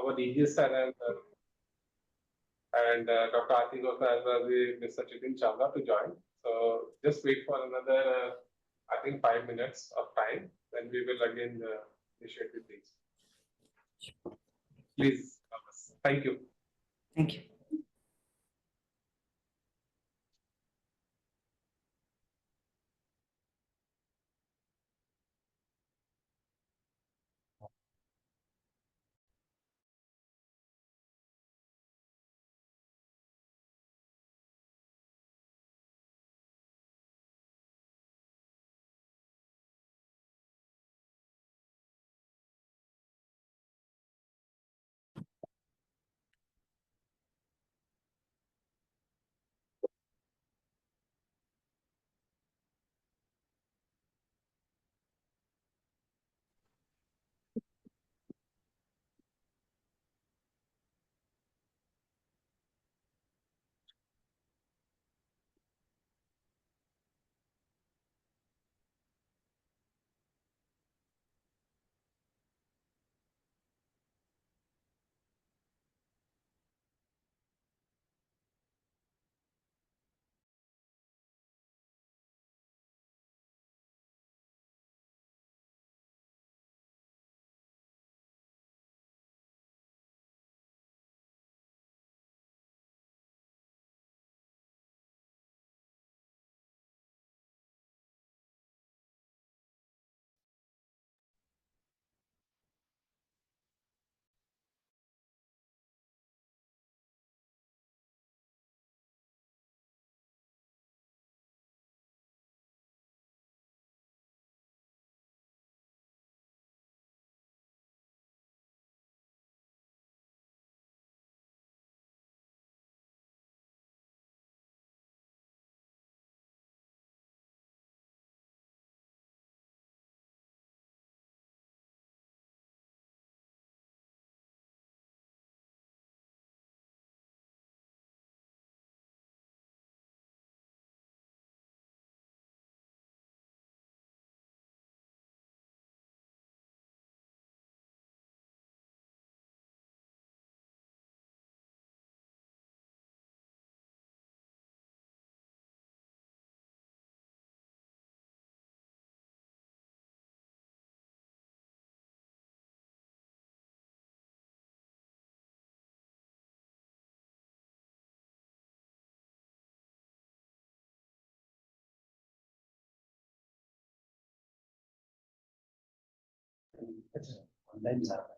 our DG sir and Dr. Atik also as well as Mr. Chitin Chawla to join. So just wait for another, I think 5 minutes of time. Then we will again initiate with these. Please, thank you. Thank you.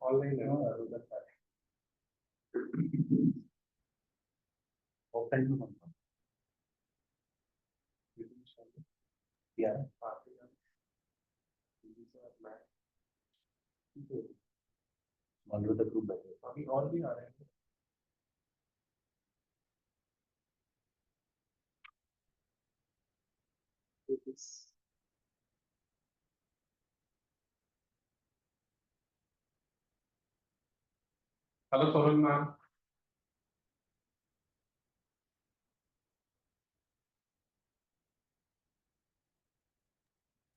Online. Offline. Yeah. The group all we are. Hello, Sohan ma'am.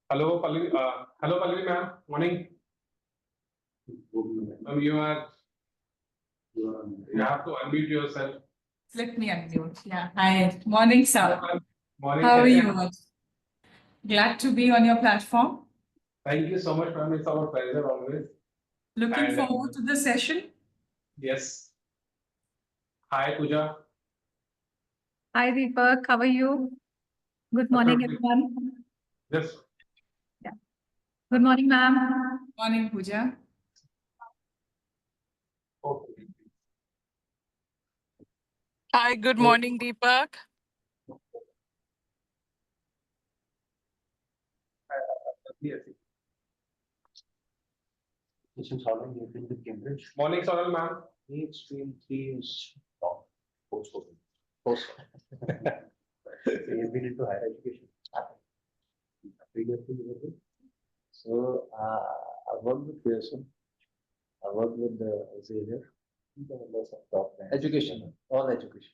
Hello, Pallavi. Hello, Pallavi ma'am. Morning. You have to unmute yourself. Let me unmute. Yeah. Hi. Morning, sir. Morning. How are you? Glad to be on your platform. Thank you so much, ma'am. It's our pleasure always. Looking forward to the session. Yes. Hi, Pooja. Hi, Deepak. How are you? Good morning, everyone. Yes. Yeah. Good morning, ma'am. Morning, Pooja. Okay. Hi, good morning, Deepak. Yes. Morning, Sonal ma'am. Stream 3 is post. You've been into higher education. So I worked with Pearson. I worked with the Xavier. Education, all education.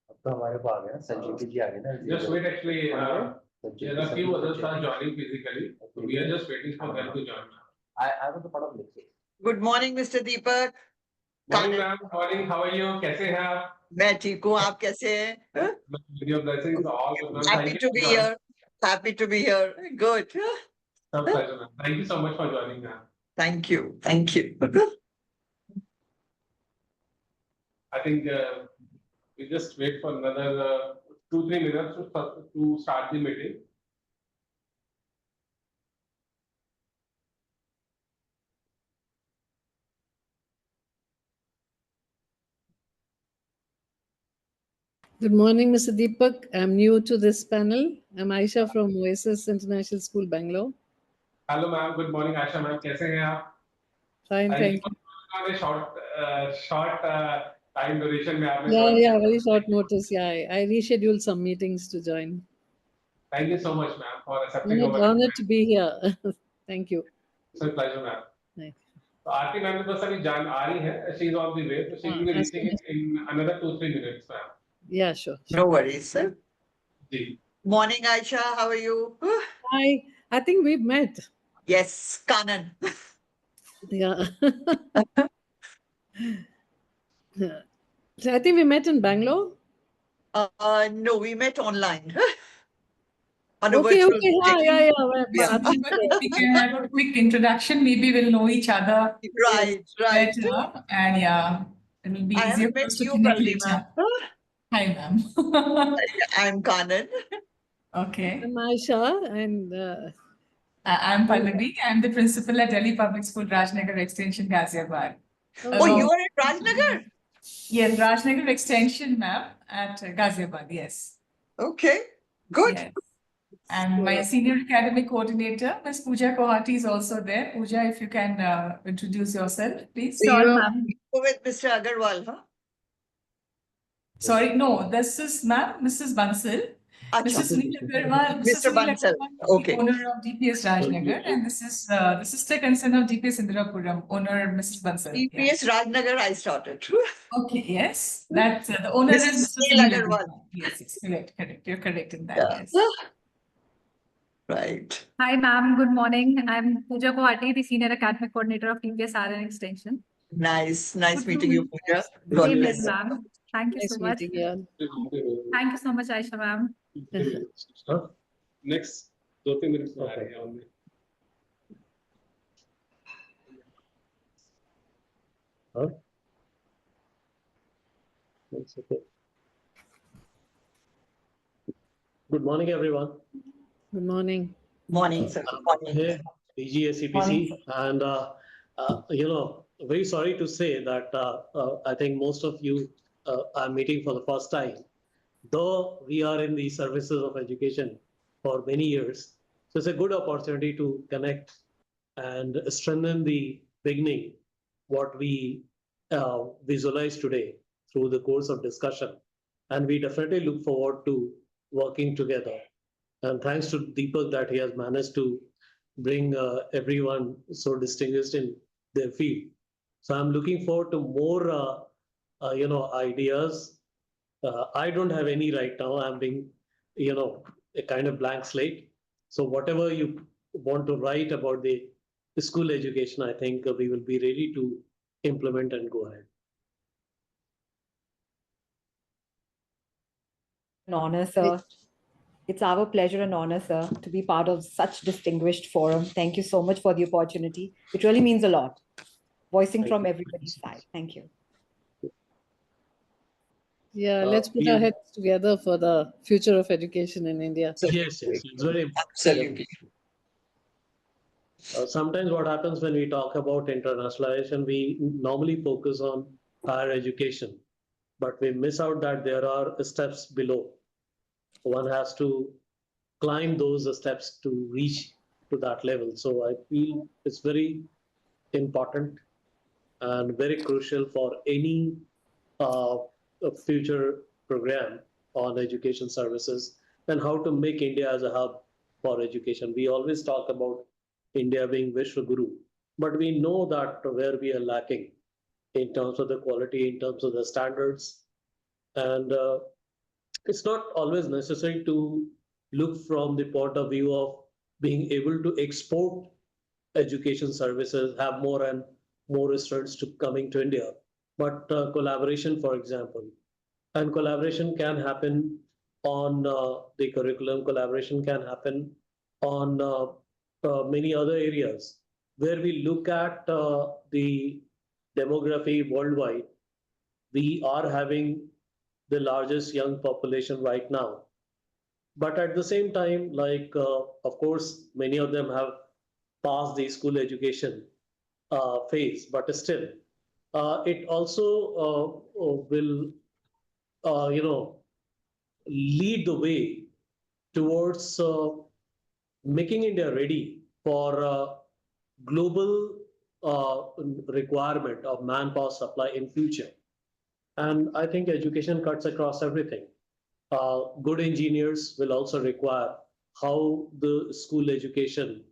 अब तो हमारे को आ गया संजय के जी आ गए ना. Just wait, actually, there are few others are joining physically. So we are just waiting for them to join. I was a part of lecture. Good morning, Mr. Deepak. Morning, ma'am. Morning. How are you? कैसे हैं आप? मैं ठीक हूँ आप कैसे हैं With your blessings, all good, ma'am. happy Thank to you be for joining. here happy to be here good A pleasure, ma'am. Thank you so much for joining, ma'am. thank you I think we just wait for another 2-3 minutes to start the meeting. Good morning, Mr. Deepak. I'm new to this panel. I'm Aisha from Oasis International School, Bangalore. Hello, ma'am. Good morning, Asha, ma'am. कैसे हैं आप? Fine, thank you. On a short time duration में आपने Yeah, join yeah, किया. very short notice. Yeah, I rescheduled some meetings to join. Thank you so much, ma'am, for accepting our Honored to be here. Thank you. It's a pleasure, ma'am. Thank तो आरती ma'am के पास अभी जान आ रही है. She is on the way, so she will be as reaching soon in another 2-3 minutes, ma'am. Yeah, sure. no worries ji. morning Aisha how are you Hi, I think we've met. yes Kanan Yeah. So I think we met in Bangalore. no we met online on a Okay, virtual okay. Yeah. Yeah. I think, We can have a quick introduction. Maybe we'll know each other right better. And yeah, it will be I easier haven't for met us to you connect Kalli later. ma'am Hi, ma'am. I'm Kanan Okay. I'm Aisha, and I'm Pallavi. I'm the principal at Delhi Public School, Rajnagar Extension, Ghaziabad. oh you are in Rajnagar Yes, Rajnagar Extension, ma'am, at Ghaziabad. Yes. okay good Yes. And my senior academic coordinator, Ms. Pooja Kohati, is also there. Pooja, if you can introduce yourself, please. so Sure, you ma'am. are with Mr. Agarwal huh Sorry, no, this is ma'am, Mrs. Bansal. Acha. Mr. Sunil Agarwal, Mr. Mr. Sunil Bansal, Agarwal is the okay. owner of DPS Rajnagar, and this is the sister concern of DPS Indirapuram, owner Mrs. Bansal. Yeah. EPS Rajnagar I started Okay, yes, that's the owner This is is Mr. Sunil Sunil Agarwal. Agarwal. Yes, correct. You're correct in that. Yeah. Yes. Right. Hi, ma'am. Good morning. I'm Pooja Kohati, the Senior Academic Coordinator of TPS RN Extension. Nice Good meeting you, morning. Pooja. God Same bless here, you. ma'am. Thank you so nice much. meeting you. Thank you so much, Aisha, ma'am. Next 2-3 minutes में आ रही है only. That's okay. Good morning, everyone. Good morning. Morning, sir. Morning. Hey, PG SEPC, and very sorry to say that I think most of you are meeting for the first time. Though we are in the services of education for many years, so it's a good opportunity to connect and strengthen the beginning what we visualize today through the course of discussion, and we definitely look forward to working together. And thanks to Deepak that he has managed to bring everyone so distinguished in their field. So I'm looking forward to more, ideas. I don't have any right now. I'm being, a kind of blank slate. So whatever you want to write about the school education, I think we will be ready to implement and go ahead. An honor, sir. It's our pleasure and honor, sir, to be part of such distinguished forum. Thank you so much for the opportunity. It really means a lot. Voicing Thank from you. everybody's side. Thank you. Yeah, let's put our heads together for the future of education in India. Yes, it's very important. Absolutely. Sometimes what happens when we talk about internationalization, we normally focus on higher education, but we miss out that there are steps below. One has to climb those steps to reach to that level. So I feel it's very important and very crucial for any future program on education services and how to make India as a hub for education. We always talk about India being Vishwa Guru, but we know that where we are lacking in terms of the quality, in terms of the standards, and it's not always necessary to look from the point of view of being able to export education services, have more and more students to coming to India. but collaboration, for example. And collaboration can happen on the curriculum, collaboration can happen on many other areas where we look at the demography worldwide. We are having the largest young population right now. But at the same time, like, of course, many of them have passed the school education phase, but still, it also will, lead the way towards making India ready for global requirement of manpower supply in future. And I think education cuts across everything. Good engineers will also require how the school education,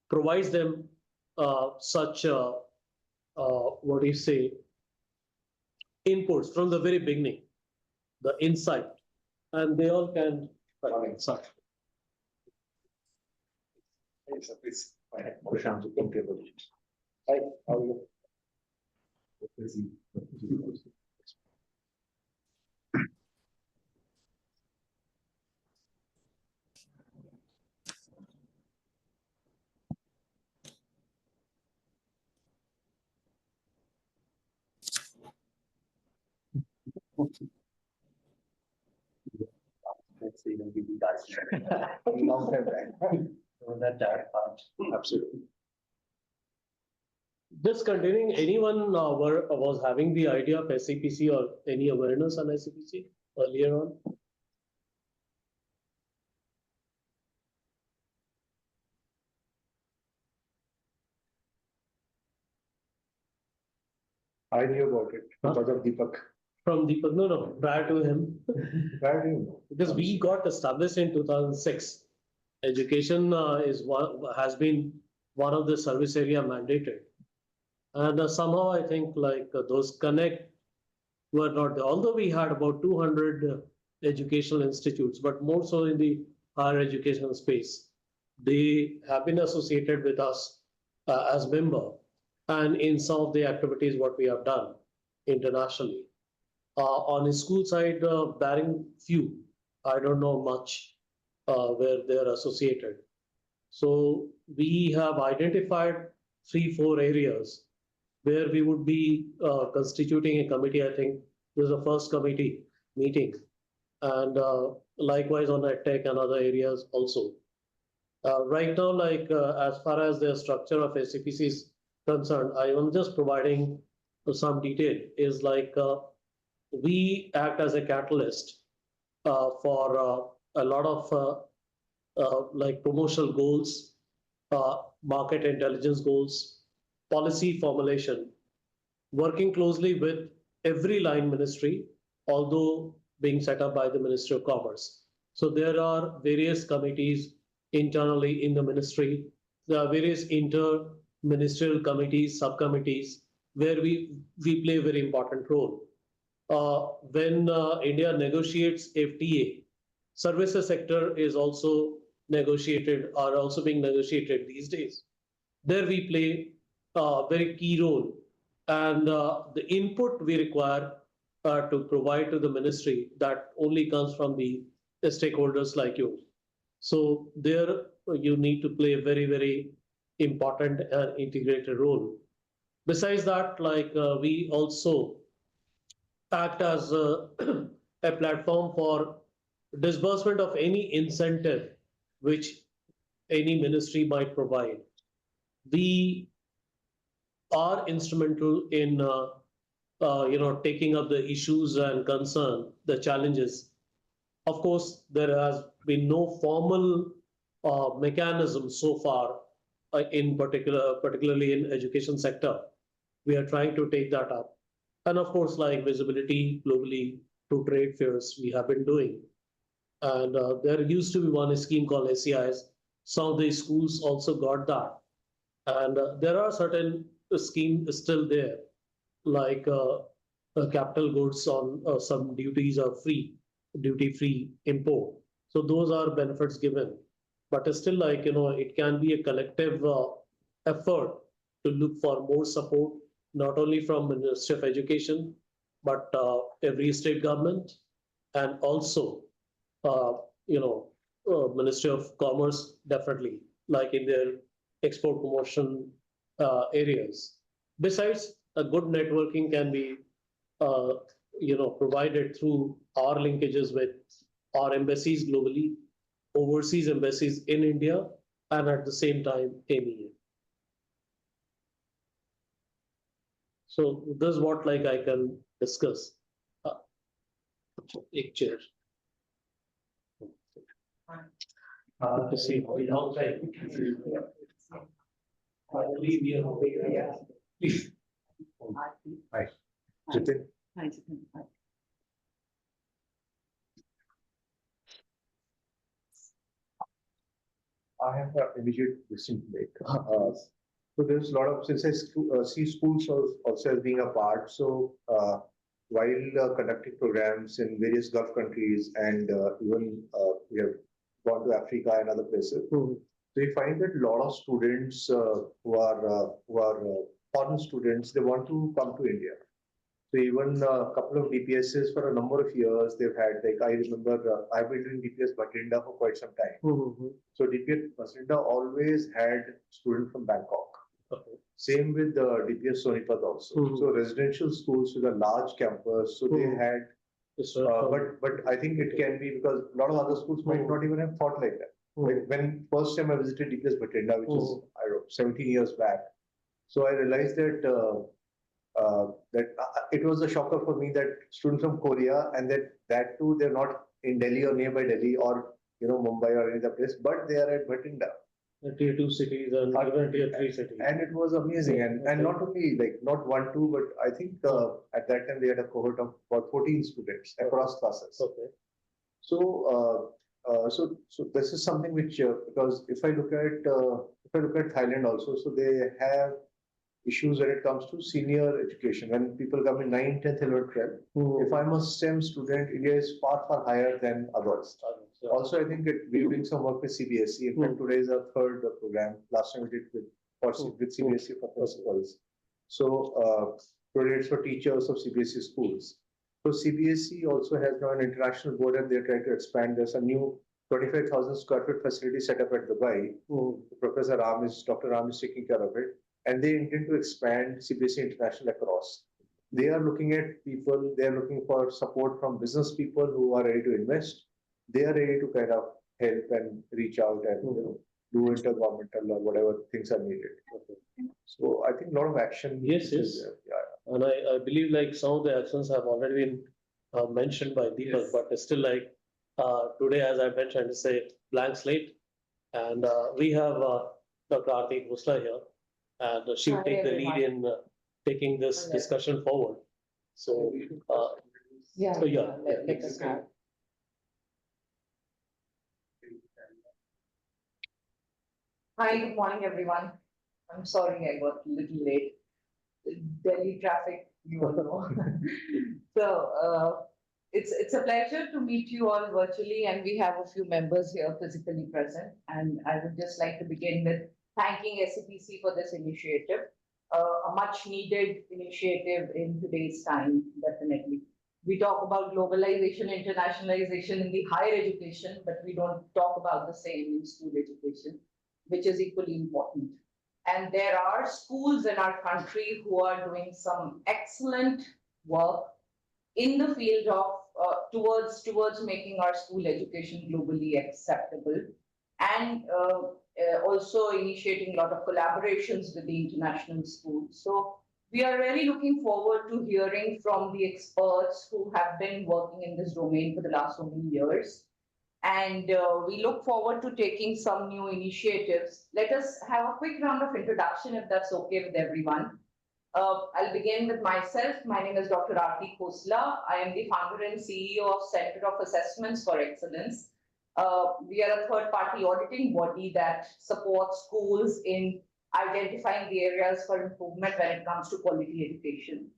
provides them such, what do you say, inputs from the very beginning, the insight, and they all can. Sorry. Yes, please. Prashant, you can take it. Hi, how are you? Let's see, maybe we guys. Long time back. That part. Absolutely. Just continuing, anyone was having the idea of SEPC or any awareness on SEPC earlier on? I knew about it because of Deepak. From Deepak, no, prior to him. Where do you know? Because we got established in 2006. Education has been one of the service area mandated. And somehow I think like those connect were not there. Although we had about 200 educational institutes, but more so in the higher education space. They have been associated with us as member, and in some of the activities what we have done internationally. On the school side, barring few, I don't know much where they're associated. So we have identified 3-4 areas where we would be constituting a committee. I think this is the first committee meeting, and likewise on EdTech and other areas also. Right now, like as far as the structure of SEPC is concerned, I am just providing some detail. Is like we act as a catalyst for a lot of like promotional goals, market intelligence goals, policy formulation, working closely with every line ministry, although being set up by the Ministry of Commerce. So there are various committees internally in the ministry. There are various inter-ministerial committees, subcommittees, where we play a very important role. When India negotiates FTA, services sector is also also being negotiated these days. There we play a very key role, and the input we require to provide to the ministry, that only comes from the stakeholders like you. So there you need to play a very, very important and integrated role. Besides that, like we also act as a platform for disbursement of any incentive which any ministry might provide. We are instrumental in taking up the issues and concern, the challenges. Of course, there has been no formal mechanism so far particularly in education sector. We are trying to take that up. And of course, like visibility globally through trade fairs, we have been doing. And there used to be one scheme called SEIs. Some of the schools also got that. And there are certain schemes still there, like capital goods on some duties are free, duty-free import. So those are benefits given. But still, like, it can be a collective effort to look for more support not only from Ministry of Education, but every state government, and also, Ministry of Commerce, definitely, like in their export promotion areas. Besides, a good networking can be, provided through our linkages with our embassies globally, overseas embassies in India, and at the same time, MEA. So this is what like I can discuss. Ek chair. To see how long time. Finally, we are over here. Please. Hi. Jitin? I have an immediate question to make. So there's a lot of, since I see schools also as being a part, so while conducting programs in various Gulf countries and even we have gone to Africa and other places, so we find that a lot of students who are foreign students, they want to come to India. So even a couple of DPSs for a number of years they've had, like I remember I've been doing DPS Bhatinda for quite some time. So DPS Bhatinda always had students from Bangkok. Okay. Same with DPS Sonipat also. So residential schools with a large campus, so they had, but I think it can be because a lot of other schools might not even have thought like that. Like when first time I visited DPS Bhatinda, which is, I don't know, 17 years back. So I realized that it was a shocker for me that students from Korea, and that too, they're not in Delhi or nearby Delhi or Mumbai or any other place, but they are at Bhatinda. The tier 2 cities and even tier 3 cities. And it was amazing. And not only like not 1, 2, but I think at that time they had a cohort of about 14 students across classes. Okay. So this is something which because if I look at Thailand also, so they have issues when it comes to senior education. When people come in 9th, 10th, 11th, 12th, if I'm a STEM student, India is far higher than others. Also, I think we're doing some work with CBSE. In fact, today is our third program. Last time we did with CBSE for principals. So today it's for teachers of CBSE schools. So CBSE also has now an international board, and they're trying to expand. There's a new 25,000 square foot facility set up at Dubai. Dr. Ram is taking care of it. And they intend to expand CBSE International across. They are looking at people, they are looking for support from business people who are ready to invest. They are ready to kind of help and reach out and do intergovernmental or whatever things are needed. So I think a lot of action. Yes. Yeah. And I believe like some of the actions have already been mentioned by Deepak, but it's still like today, as I mentioned, it's a blank slate. And we have Dr. Aarti Khosla here. And she will take the lead in taking this discussion forward. So, Let us have. Hi, good morning, everyone. I'm sorry I got a little late. Delhi traffic, you all know. So it's a pleasure to meet you all virtually, and we have a few members here physically present. And I would just like to begin with thanking SEPC for this initiative, a much needed initiative in today's time, definitely. We talk about globalization, internationalization in the higher education, but we don't talk about the same in school education, which is equally important. And there are schools in our country who are doing some excellent work in the field of towards making our school education globally acceptable, and also initiating a lot of collaborations with the international schools. So we are really looking forward to hearing from the experts who have been working in this domain for the last so many years. And we look forward to taking some new initiatives. Let us have a quick round of introduction, if that's okay with everyone. I'll begin with myself. My name is Dr. Aarti Khosla. I am the founder and CEO of Center of Assessments for Excellence. We are a third-party auditing body that supports schools in identifying the areas for improvement when it comes to quality education.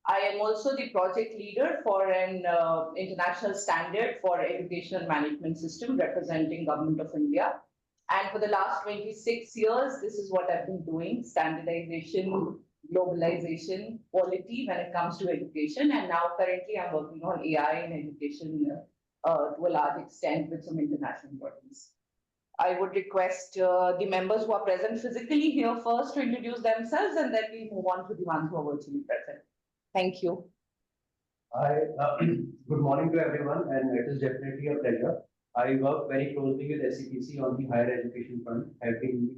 I am also the project leader for an international standard for educational management system representing Government of India. And for the last 26 years, this is what I've been doing: standardization, globalization, quality when it comes to education. And now currently I'm working on AI in education to a large extent with some international bodies. I would request the members who are present physically here first to introduce themselves, and then we move on to the ones who are virtually present. Thank you. Hi, good morning to everyone, and it is definitely a pleasure. I work very closely with SEPC on the higher education front, helping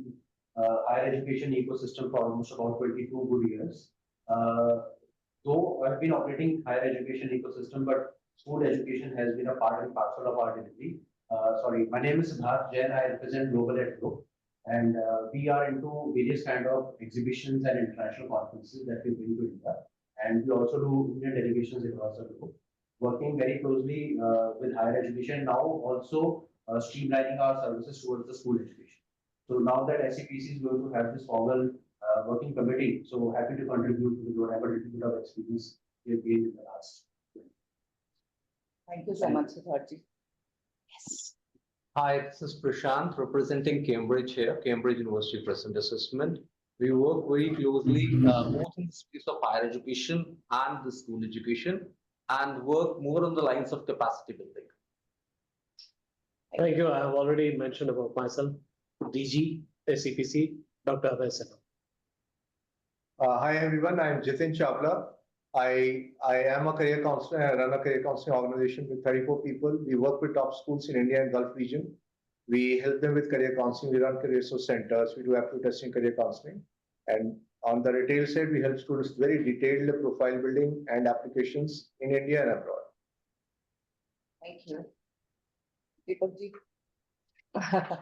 higher education ecosystem for almost about 22 good years. Though I've been operating higher education ecosystem, but school education has been a part and parcel of our delivery. Sorry, my name is Siddharth Jain. I represent Global at Group, and we are into various kind of exhibitions and international conferences that we bring to India. And we also do Indian delegations across the globe, working very closely with higher education, now also streamlining our services towards the school education. So now that SEPC is going to have this formal working committee, so happy to contribute with whatever little bit of experience we have gained in the last. Thank you so much, Siddharth. Yes. Hi, this is Prashant representing Cambridge here, Cambridge University Present Assessment. We work very closely both in the space of higher education and the school education, and work more on the lines of capacity building. Thank you. I have already mentioned about myself. DG, SEPC, Dr. Abhay Sinha. Hi everyone, I'm Jitin Chawla. I am a career counselor. I run a career counseling organization with 34 people. We work with top schools in India and Gulf region. We help them with career counseling. We run career resource centers. We do aptitude testing, career counseling. And on the retail side, we help students very detailed profile building and applications in India and abroad. Thank you. Deepakji.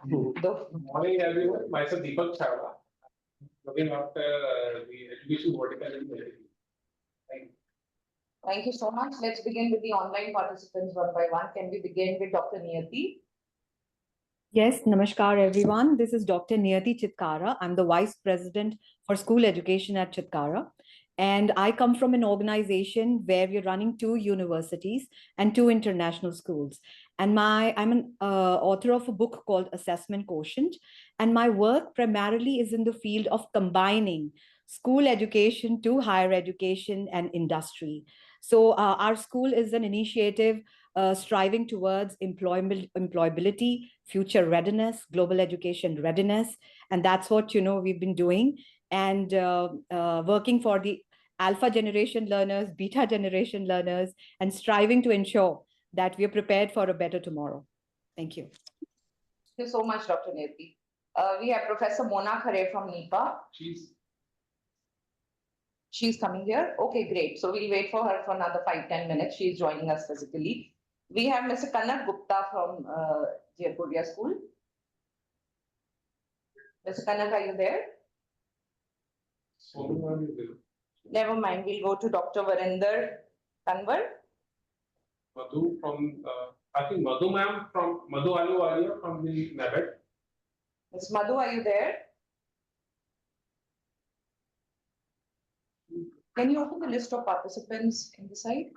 Good morning, everyone. Myself, Deepak Chawla. Looking after the education vertical in Delhi. Thank you. Thank you so much. Let's begin with the online participants one by one. Can we begin with Dr. Niyati? Yes, namaskar everyone. This is Dr. Niyati Chitkara. I'm the Vice President for School Education at Chitkara. And I come from an organization where we're running 2 universities and 2 international schools. And I'm an author of a book called Assessment Quotient. And my work primarily is in the field of combining school education to higher education and industry. So our school is an initiative striving towards employability, future readiness, global education readiness. And that's what, we've been doing, and working for the alpha generation learners, beta generation learners, and striving to ensure that we are prepared for a better tomorrow. Thank you. Thank you so much, Dr. Niyati. We have Professor Mona Khare from NIPA. She's coming here. Okay, great. So we'll wait for her for another 5-10 minutes. She's joining us physically. We have Mr. Kanak Gupta from Jaipuria School. Mr. Kanak, are you there? Never mind. We'll go to Dr. Varinder Kanwar. Madhu from, I think Madhu ma'am from Madhu Aluwalia from the NABED. Ms. Madhu, are you there? Can you open the list of participants in the site?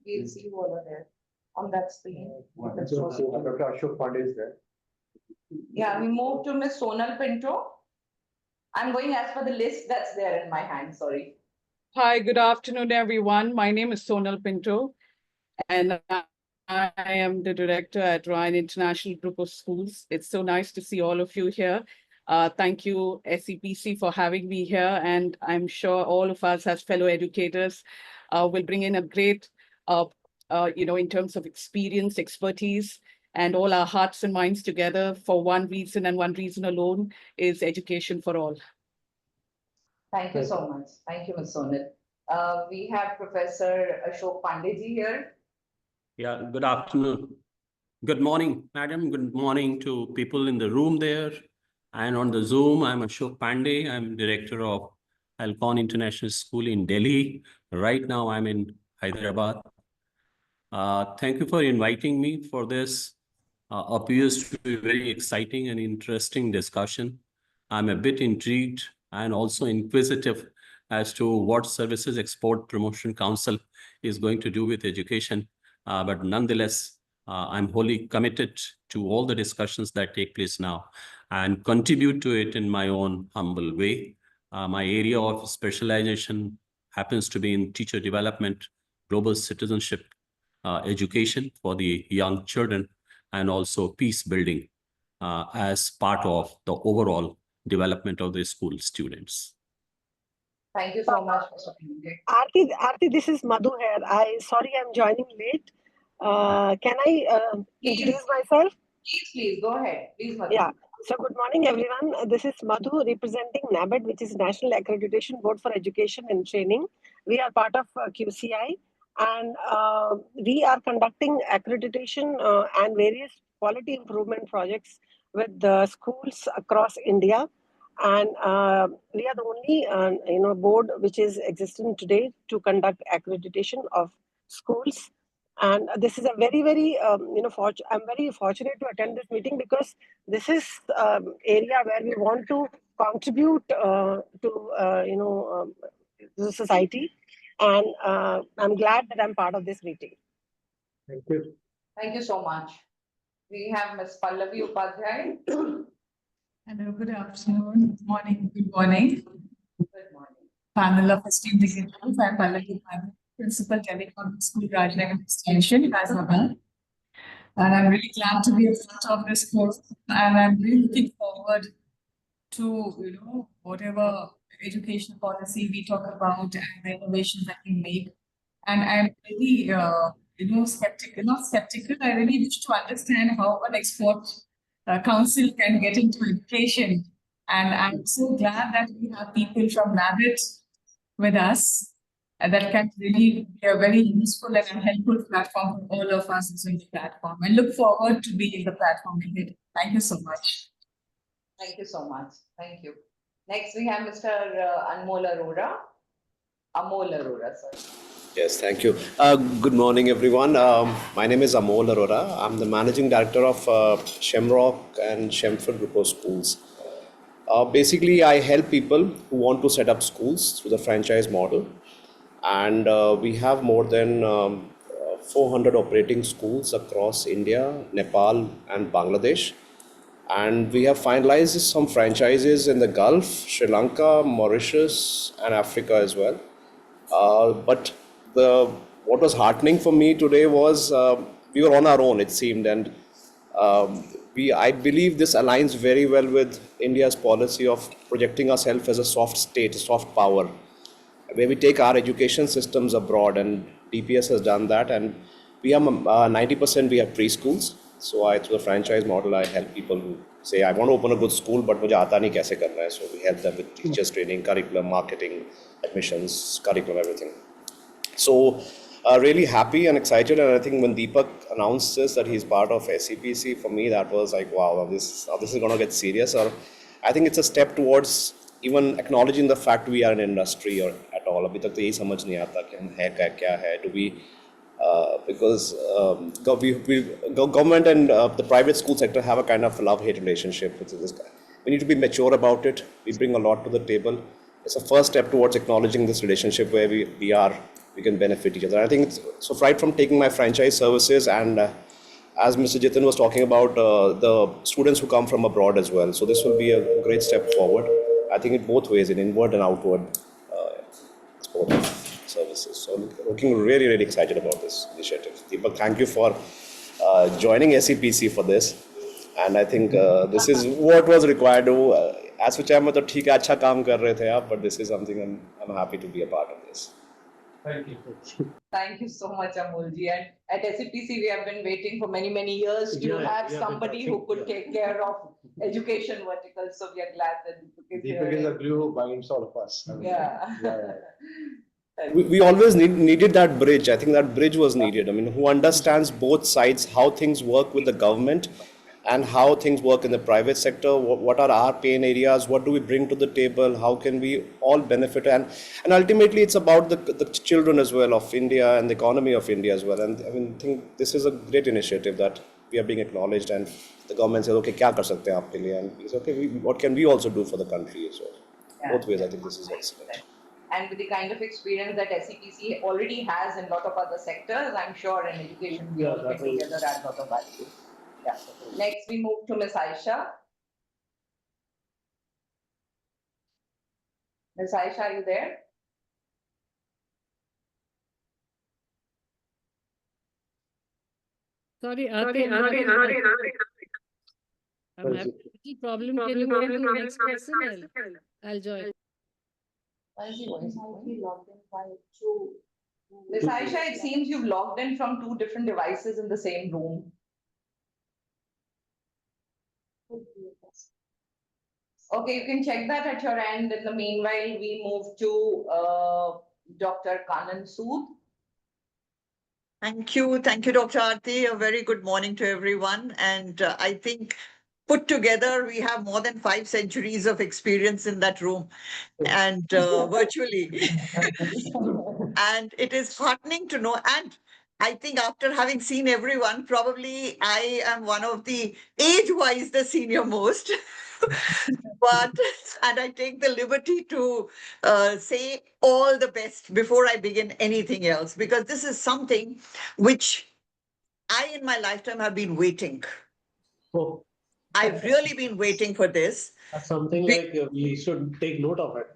We'll see who all are there on that screen. Dr. Ashok Pandey is there. Yeah, we move to Ms. Sonal Pinto. I'm going as per the list that's there in my hand, sorry. Hi, good afternoon, everyone. My name is Sonal Pinto, and I am the director at Ryan International Group of Schools. It's so nice to see all of you here. Thank you, SEPC, for having me here. And I'm sure all of us as fellow educators will bring in a great, in terms of experience, expertise, and all our hearts and minds together for one reason and one reason alone is education for all. Thank you so much. Thank you, Ms. Sonal. We have Professor Ashok Pandey here. Yeah, good afternoon. Good morning, madam. Good morning to people in the room there and on the Zoom. I'm Ashok Pandey. I'm director of Alcon International School in Delhi. Right now, I'm in Hyderabad. Thank you for inviting me for this. Appears to be very exciting and interesting discussion. I'm a bit intrigued and also inquisitive as to what Services Export Promotion Council is going to do with education. But nonetheless, I'm wholly committed to all the discussions that take place now and contribute to it in my own humble way. My area of specialization happens to be in teacher development, global citizenship, education for the young children, and also peace building as part of the overall development of the school students. Thank you so much, Mr. Pingle. Aarti, this is Madhu here. Sorry, I'm joining late. Can I introduce myself? Please, go ahead. Please, Madhu. Yeah. So good morning, everyone. This is Madhu representing NABED, which is National Accreditation Board for Education and Training. We are part of QCI, and we are conducting accreditation and various quality improvement projects with the schools across India. And we are the only board which is existing today to conduct accreditation of schools. And this is a very, very, I'm very fortunate to attend this meeting because this is area where we want to contribute to, the society. And I'm glad that I'm part of this meeting. Thank you. Thank you so much. We have Ms. Pallavi Upadhyay. Hello, good afternoon, good morning, good morning. Good morning. Panel of esteemed dignitaries. I'm Pallavi Upadhyay, Principal Telecom School, Rajnagar Extension, Hyderabad. And I'm really glad to be a part of this course. And I'm really looking forward to, whatever educational policy we talk about and the innovations that we make. And I'm really, skeptical, not skeptical. I really wish to understand how an export council can get into education. And I'm so glad that we have people from NABED with us that can really be a very useful and a helpful platform for all of us using the platform. I look forward to being in the platform ahead. Thank you so much. Thank you so much. Thank you. Next, we have Mr. Anmol Arora. Amol Arora, sorry. Yes, thank you. Good morning, everyone. My name is Amol Arora. I'm the Managing Director of Shamrock and Shamford Group of Schools. Basically, I help people who want to set up schools through the franchise model. And we have more than 400 operating schools across India, Nepal, and Bangladesh. And we have finalized some franchises in the Gulf, Sri Lanka, Mauritius, and Africa as well. But what was heartening for me today was we were on our own, it seemed, and I believe this aligns very well with India's policy of projecting ourselves as a soft state, a soft power, where we take our education systems abroad, and DPS has done that. And we have 90% we have preschools. So through the franchise model, I help people who say, I want to open a good school, but mujhe aata nahi kaise karna hai. So we help them with teachers training, curriculum, marketing, admissions, curriculum, everything. So really happy and excited. And I think when Deepak announced this, that he's part of SEPC, for me, that was like, wow, this is going to get serious. Or I think it's a step towards even acknowledging the fact we are an industry or at all. Abhi tak to yehi samajh nahi aata ki hum hai kya hai. Do we because government and the private school sector have a kind of love-hate relationship with this guy. We need to be mature about it. We bring a lot to the table. It's a first step towards acknowledging this relationship where we can benefit each other. I think so right from taking my franchise services and as Mr. Jitin was talking about the students who come from abroad as well. So this will be a great step forward. I think in both ways, in inward and outward export of services. So looking really, really excited about this initiative. Deepak, thank you for joining SEPC for this. And I think this is what was required to, as which I'm but this is something I'm happy to be a part of this. Thank you. Thank you so much, Amolji. And at SEPC, we have been waiting for many, many years to have somebody who could take care of education verticals. So we are glad that Deepak is the glue who binds all of us. We always needed that bridge. I think that bridge was needed. I mean, who understands both sides, how things work with the government and how things work in the private sector, what are our pain areas, what do we bring to the table, how can we all benefit, and ultimately it's about the children as well of India and the economy of India as well. And I mean, I think this is a great initiative that we are being acknowledged, and the government says, okay, kya kar sakte hain aapke liye? And it's okay, what can we also do for the country as well? Both ways, I think this is excellent. And with the kind of experience that SEPC already has in a lot of other sectors, I'm sure in education we all get together add a lot of value. Yeah. Next, we move to Ms. Aisha. Ms. Aisha, are you there? Sorry, Aarti, I'm having a little problem. Can you go to the next person? I'll join. Why is he voice logged in by two? Ms. Aisha, it seems you've logged in from two different devices in the same room. Okay, you can check that at your end. In the meanwhile, we move to Dr. Kanan Sood. Thank you, Dr. Aarti. A very good morning to everyone. And I think put together, we have more than 5 centuries of experience in that room and virtually. And it is heartening to know. And I think after having seen everyone, probably I am one of the age-wise the senior most. But, and I take the liberty to say all the best before I begin anything else, because this is something which I in my lifetime have been waiting. Oh, I've really been waiting for this. that's something like we should take note of it.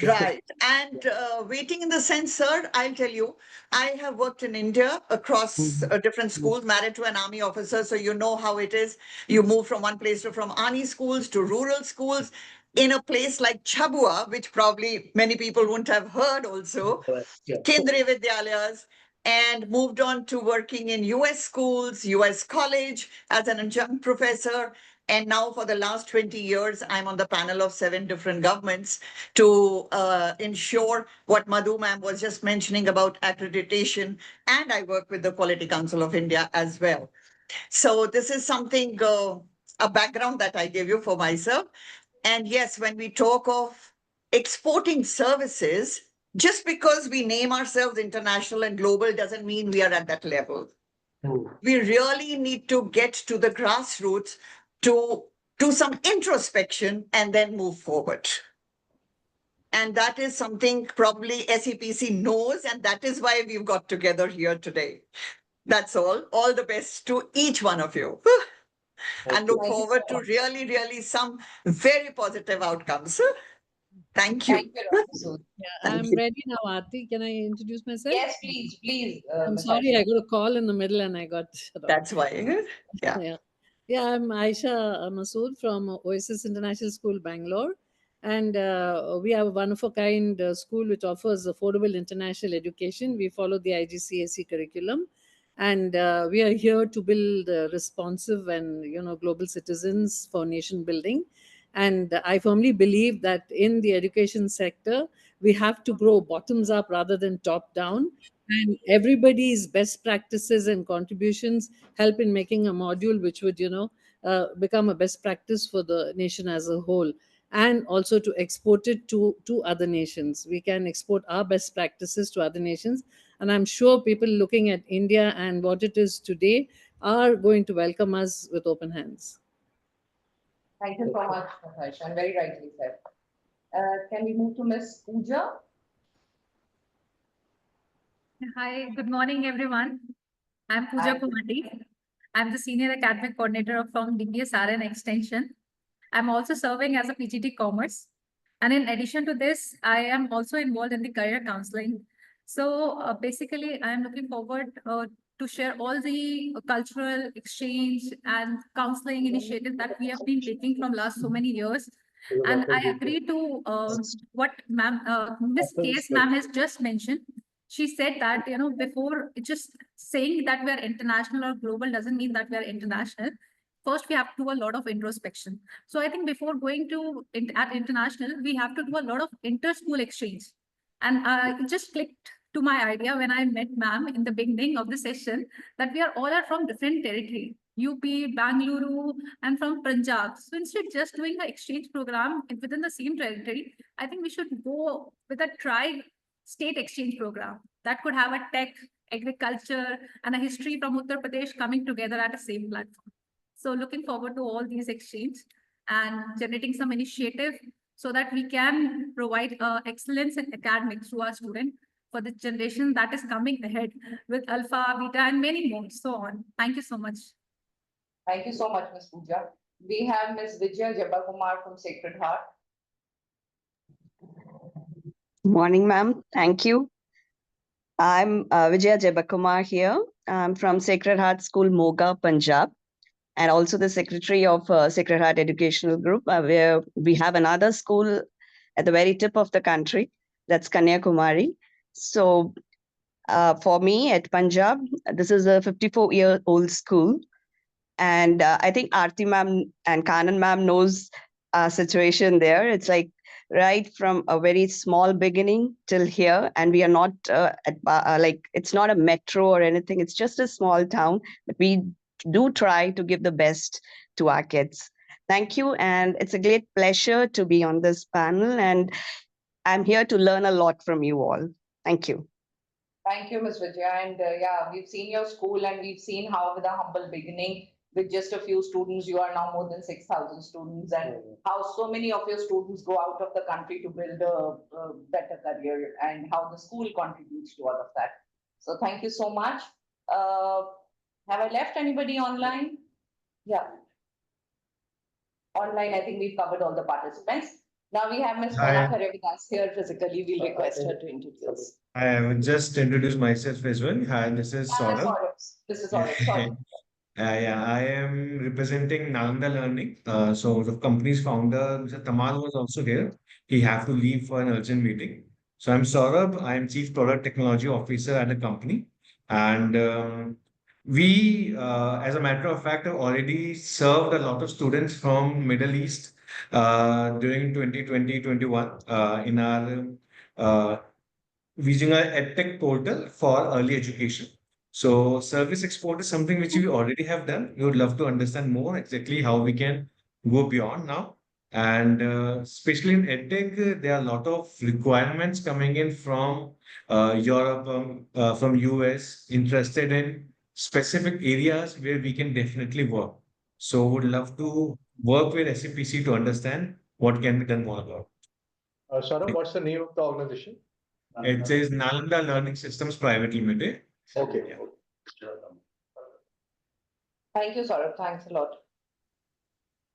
Right. And waiting in the sense, sir, I'll tell you, I have worked in India across different schools, married to an army officer. So you know how it is. You move from one place to from army schools to rural schools. In a place like Chabua, which probably many people wouldn't have heard also, Kendriya Vidyalayas, and moved on to working in US schools, US college as an adjunct professor. And now for the last 20 years, I'm on the panel of 7 different governments to ensure what Madhu ma'am was just mentioning about accreditation. And I work with the Quality Council of India as well. So this is something, a background that I gave you for myself. And yes, when we talk of exporting services, just because we name ourselves international and global doesn't mean we are at that level. We really need to get to the grassroots to do some introspection and then move forward. And that is something probably SEPC knows, and that is why we've got together here today. That's all. All the best to each one of you. And look forward to really, really some very positive outcomes. Thank you. Thank you, Dr. Sood. I'm ready now, Aarti. Can I introduce myself? Yes, please. I'm Ms. sorry, Aisha. I got a call in the middle and I got shut off. That's why. Yeah, I'm Aisha Masood from Oasis International School, Bangalore. And we have a one-of-a-kind school which offers affordable international education. We follow the IGCSE curriculum. And we are here to build responsive and global citizens for nation building. And I firmly believe that in the education sector, we have to grow bottoms up rather than top down. And everybody's best practices and contributions help in making a module which would, become a best practice for the nation as a whole, and also to export it to other nations. We can export our best practices to other nations. And I'm sure people looking at India and what it is today are going to welcome us with open hands. Thank you so much, Ms. Aisha, and very rightly said. Can we move to Ms. Pooja? Hi, good morning, everyone. I'm Pooja Kumati. I'm the Senior Academic Coordinator from DPSRN Extension. I'm also serving as a PGT Commerce. And in addition to this, I am also involved in the career counseling. So basically, I'm looking forward to share all the cultural exchange and counseling initiatives that we have been taking from last so many years. And I agree to what Ms. Case ma'am has just mentioned. She said that, before just saying that we are international or global doesn't mean that we are international. First, we have to do a lot of introspection. So I think before going to at international, we have to do a lot of inter-school exchange. And it just clicked to my idea when I met ma'am in the beginning of the session that we are all from different territory. UP, Bangalore, and from Punjab. So instead just doing an exchange program within the same territory, I think we should go with a tri-state exchange program that could have a tech, agriculture, and a history from Uttar Pradesh coming together at the same platform. So looking forward to all these exchange and generating some initiative so that we can provide excellence in academics to our students for the generation that is coming ahead with Alpha, Beta, and many more, so on. Thank you so much. Thank you so much, Ms. Pooja. We have Ms. Vijaya Jabakumar from Sacred Heart. Morning, ma'am. Thank you. I'm Vijaya Jebakumar here. I'm from Sacred Heart School, Moga, Punjab, and also the secretary of Sacred Heart Educational Group, where we have another school at the very tip of the country, that's Kanyakumari. So for me at Punjab, this is a 54-year-old school. And I think Aarti ma'am and Kanan ma'am knows our situation there. It's like right from a very small beginning till here. And we are not like, it's not a metro or anything. It's just a small town, but we do try to give the best to our kids. Thank you. And it's a great pleasure to be on this panel. And I'm here to learn a lot from you all. Thank you. Thank you, Ms. Vijaya. And yeah, we've seen your school and we've seen how with a humble beginning, with just a few students, you are now more than 6,000 students, and how so many of your students go out of the country to build a better career, and how the school contributes to all of that. So thank you so much. Have I left anybody online? Yeah. Online, I think we've covered all the participants. Now we have Ms. Mona Khare with us here physically. We'll request her to introduce. I will just introduce myself as well. Hi, this is Saurabh. This is Saurabh. Sorry. Yeah, I am representing Nalanda Learning. So the company's founder, Mr. Tamal, was also here. He had to leave for an urgent meeting. So I'm Saurabh. I'm Chief Product Technology Officer at the company. And we, as a matter of fact, have already served a lot of students from Middle East during 2020-21 in our using our EdTech portal for early education. So service export is something which we already have done. We would love to understand more exactly how we can go beyond now. And especially in EdTech, there are a lot of requirements coming in from Europe, from US, interested in specific areas where we can definitely work. So would love to work with SEPC to understand what can be done more about. Saurabh, what's the name of the organization? It says Nalanda Learning Systems Private Limited. Okay. Yeah. Thank you, Saurabh. Thanks a lot.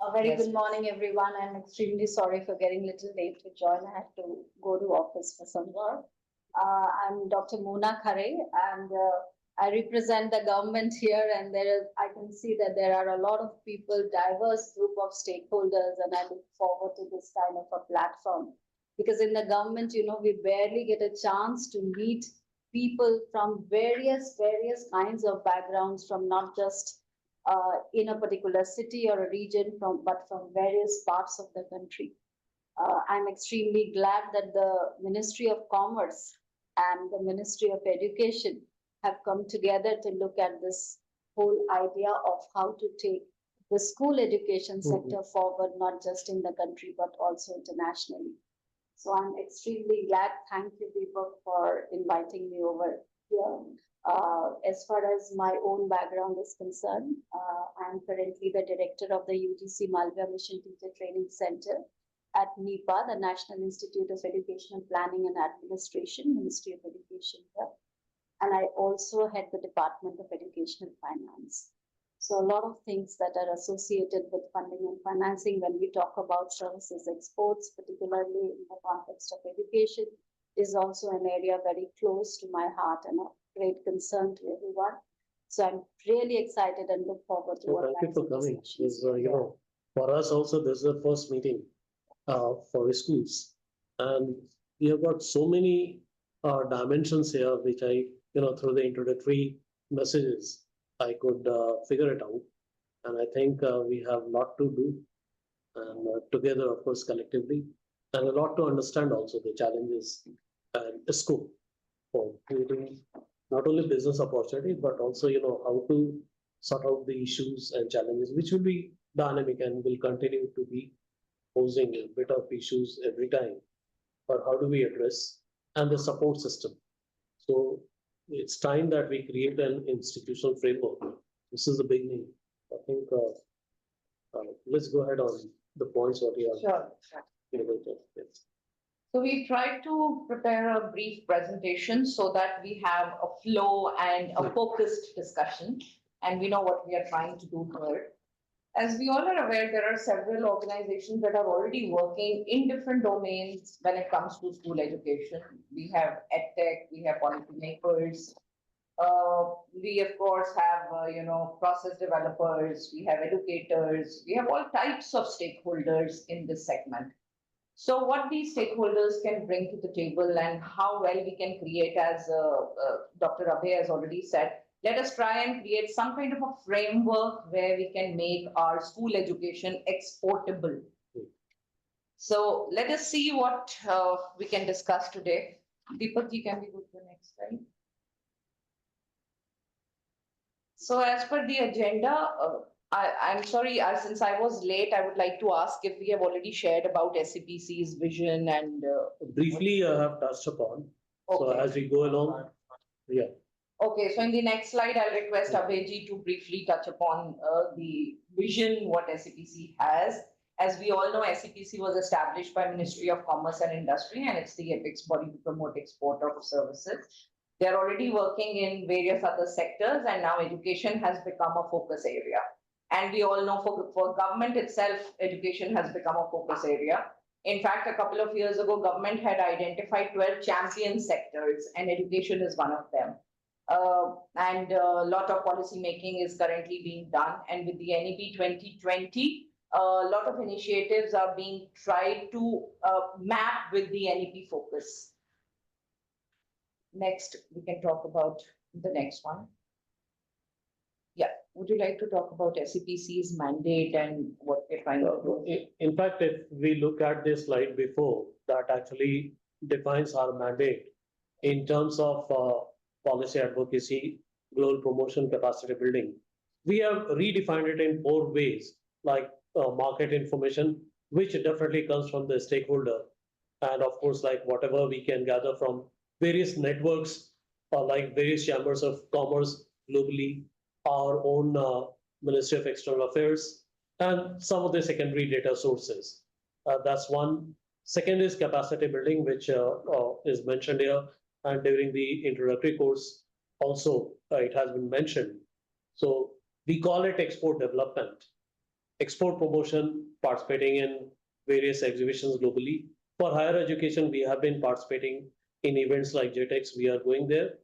A very Yes, good please. morning, everyone. I'm extremely sorry for getting a little late to join. I had to go to office for some work. I'm Dr. Mona Khare, and I represent the government here. And I can see that there are a lot of people, diverse group of stakeholders, and I look forward to this kind of a platform. Because in the government, we barely get a chance to meet people from various kinds of backgrounds, from not just in a particular city or a region, but from various parts of the country. I'm extremely glad that the Ministry of Commerce and the Ministry of Education have come together to look at this whole idea of how to take the school education sector forward, not just in the country, but also internationally. So I'm extremely glad. Thank you, Deepak, for inviting me over here. As far as my own background is concerned, I'm currently the director of the UGC Malviya Mission Teacher Training Center at NIPA, the National Institute of Educational Planning and Administration, Ministry of Education here. And I also head the Department of Educational Finance. So a lot of things that are associated with funding and financing when we talk about services exports, particularly in the context of education, is also an area very close to my heart and a great concern to everyone. So I'm really excited and look forward to what Thank you for coming. For us also, this is the first meeting for the schools. And we have got so many dimensions here, which I, through the introductory messages, I could figure it out. And I think we have a lot to do, and together, of course, collectively, and a lot to understand also the challenges and the scope for creating not only business opportunities, but also, how to sort out the issues and challenges, which will be dynamic and will continue to be posing a bit of issues every time. But how do we address, and the support system? So it's time that we create an institutional framework. This is the beginning. I think let's go ahead on the points what you have. Sure. So we tried to prepare a brief presentation so that we have a flow and a focused discussion, and we know what we are trying to do here. As we all are aware, there are several organizations that are already working in different domains when it comes to school education. We have EdTech, we have policymakers, we of course have, process developers, we have educators, we have all types of stakeholders in this segment. So what these stakeholders can bring to the table and how well we can create, as Dr. Abhay has already said, let us try and create some kind of a framework where we can make our school education exportable. So let us see what we can discuss today. Deepak ji, can we go to the next slide? So as per the agenda, I'm sorry, since I was late, I would like to ask if we have already shared about SEPC's vision and... Briefly, I have touched upon. So as we go along, yeah. Okay, so in the next slide, I'll request Abhayji to briefly touch upon the vision, what SEPC has. As we all know, SEPC was established by Ministry of Commerce and Industry, and it's the apex body to promote export of services. They're already working in various other sectors, and now education has become a focus area. And we all know for government itself, education has become a focus area. In fact, a couple of years ago, government had identified 12 champion sectors, and education is one of them. And a lot of policy making is currently being done. And with the NEP 2020, a lot of initiatives are being tried to map with the NEP focus. Next, we can talk about the next one. Yeah, would you like to talk about SEPC's mandate and what they're trying to do? In fact, if we look at this slide before, that actually defines our mandate in terms of policy advocacy, global promotion, capacity building. We have redefined it in 4 ways, like market information, which definitely comes from the stakeholder. And of course, like whatever we can gather from various networks, like various chambers of commerce globally, our own Ministry of External Affairs, and some of the secondary data sources. That's one. Second is capacity building, which is mentioned here. And during the introductory course, also it has been mentioned. So we call it export development, export promotion, participating in various exhibitions globally. For higher education, we have been participating in events like JTEX. We are going there.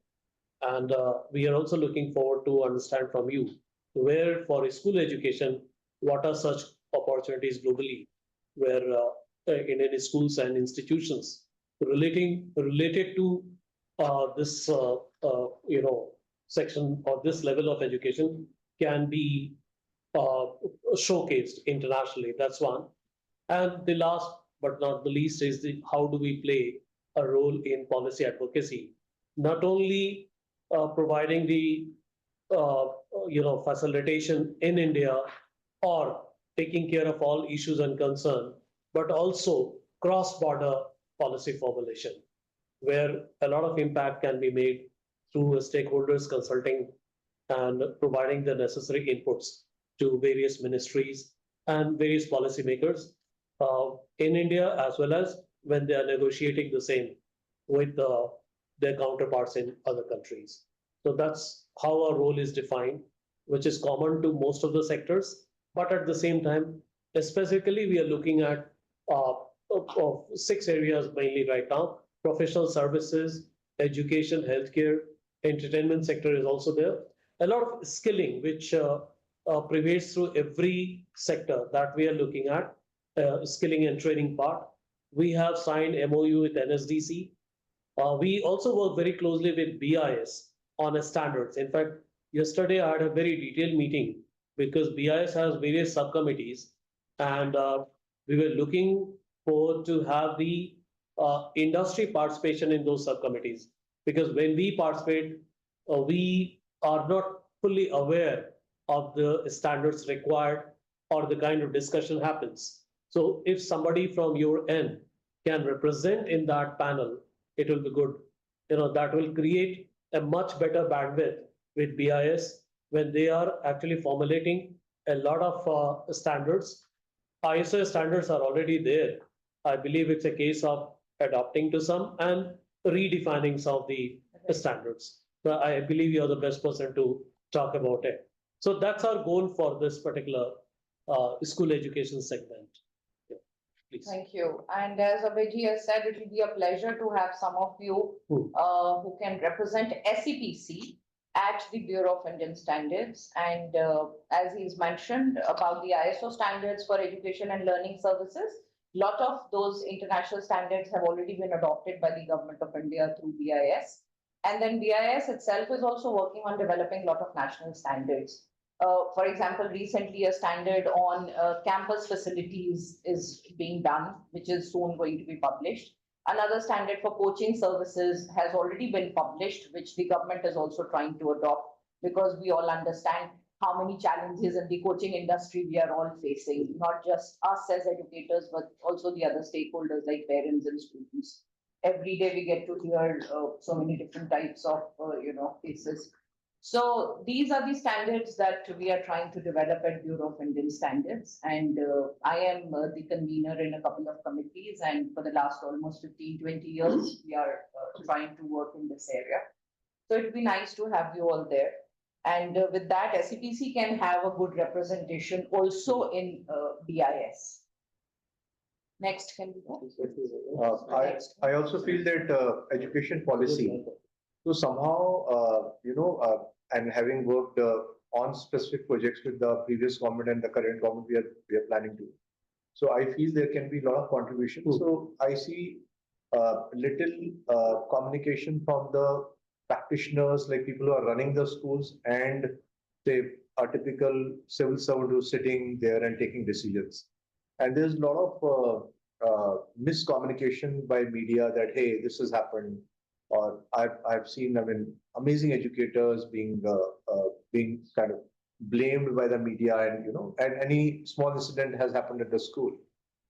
And we are also looking forward to understand from you where for school education, what are such opportunities globally, where in any schools and institutions related to this section or this level of education can be showcased internationally. That's one. And the last but not the least is how do we play a role in policy advocacy, not only providing the facilitation in India or taking care of all issues and concern, but also cross-border policy formulation, where a lot of impact can be made through stakeholders consulting and providing the necessary inputs to various ministries and various policymakers in India, as well as when they are negotiating the same with their counterparts in other countries. So that's how our role is defined, which is common to most of the sectors. But at the same time, specifically, we are looking at 6 areas mainly right now: professional services, education, healthcare, entertainment sector is also there. A lot of skilling, which prevails through every sector that we are looking at, skilling and training part. We have signed MOU with NSDC. We also work very closely with BIS on standards. In fact, yesterday I had a very detailed meeting because BIS has various subcommittees, and we were looking forward to have the industry participation in those subcommittees. Because when we participate, we are not fully aware of the standards required or the kind of discussion happens. So if somebody from your end can represent in that panel, it will be good. That will create a much better bandwidth with BIS when they are actually formulating a lot of standards. ISO standards are already there. I believe it's a case of adopting to some and redefining some of the standards. So I believe you're the best person to talk about it. So that's our goal for this particular school education segment. Yeah, please. Thank you. And as Abhijit has said, it will be a pleasure to have some of you who can represent SEPC at the Bureau of Indian Standards. And as he's mentioned about the ISO standards for education and learning services, a lot of those international standards have already been adopted by the Government of India through BIS. And then BIS itself is also working on developing a lot of national standards. For example, recently a standard on campus facilities is being done, which is soon going to be published. Another standard for coaching services has already been published, which the government is also trying to adopt, because we all understand how many challenges in the coaching industry we are all facing, not just us as educators, but also the other stakeholders like parents and students. Every day we get to hear so many different types of cases. So these are the standards that we are trying to develop at Bureau of Indian Standards. And I am the convener in a couple of committees. And for the last almost 15, 20 years, we are trying to work in this area. So it'd be nice to have you all there. And with that, SEPC can have a good representation also in BIS. Next, can we go? I also feel that education policy, so somehow, and having worked on specific projects with the previous government and the current government, we are planning to. So I feel there can be a lot of contributions. So I see little communication from the practitioners, like people who are running the schools, and say a typical civil servant who's sitting there and taking decisions. And there's a lot of miscommunication by media that, hey, this has happened. Or I've seen, amazing educators being kind of blamed by the media, and and any small incident has happened at the school,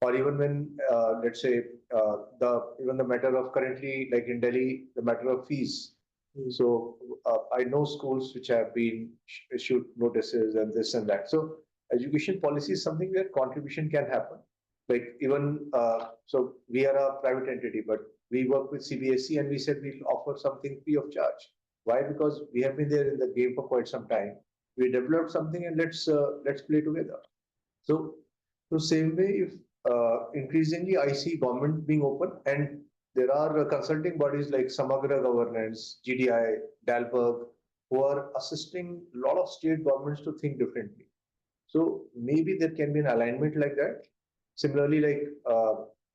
or even when let's say even the matter of currently, like in Delhi, the matter of fees. So I know schools which have been issued notices and this and that. So education policy is something where contribution can happen. Like even so, we are a private entity, but we work with CBSE, and we said we'll offer something free of charge. Why? Because we have been there in the game for quite some time. We developed something, and let's play together. So same way, if increasingly I see government being open, and there are consulting bodies like Samagra Governance, GDI, Dalberg, who are assisting a lot of state governments to think differently. So maybe there can be an alignment like that. Similarly, like